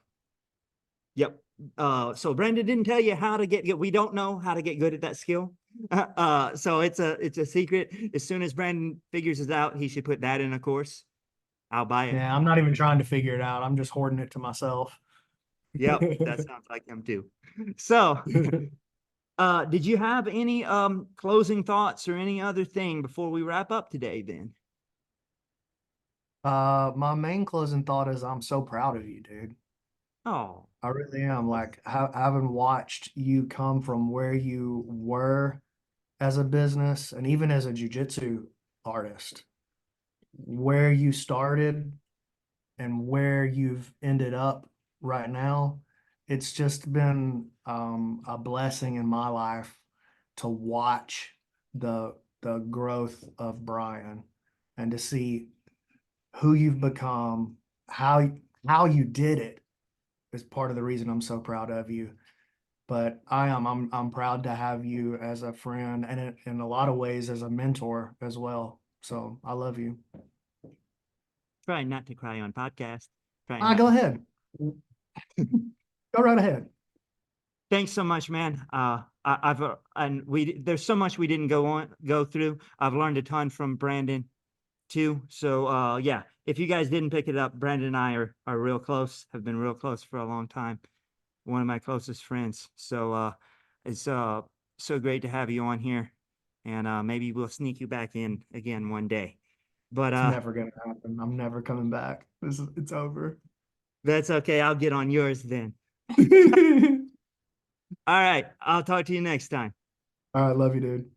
yep. So Brandon didn't tell you how to get good. We don't know how to get good at that skill. So it's a secret. As soon as Brandon figures it out, he should put that in a course. I'll buy it. Yeah, I'm not even trying to figure it out. I'm just hoarding it to myself. Yep, that sounds like him too. So, did you have any closing thoughts or any other thing before we wrap up today then? My main closing thought is I'm so proud of you, dude. Oh, I really am. Like having watched you come from where you were as a business and even as a jujitsu artist, where you started and where you've ended up right now, it's just been a blessing in my life to watch the growth of Brian and to see who you've become, how you did it is part of the reason I'm so proud of you. But I'm proud to have you as a friend and in a lot of ways as a mentor as well. So I love you. try not to cry on podcast. Go ahead. Go right ahead. Thanks so much, man. There's so much we didn't go through. I've learned a ton from Brandon too. So yeah, if you guys didn't pick it up, Brandon and I are real close, have been real close for a long time. One of my closest friends. So it's so great to have you on here. And maybe we'll sneak you back in again one day. But It's never gonna happen. I'm never coming back. It's over. that's okay. I'll get on yours then. All All right. I'll talk to you next time. right, love you, dude.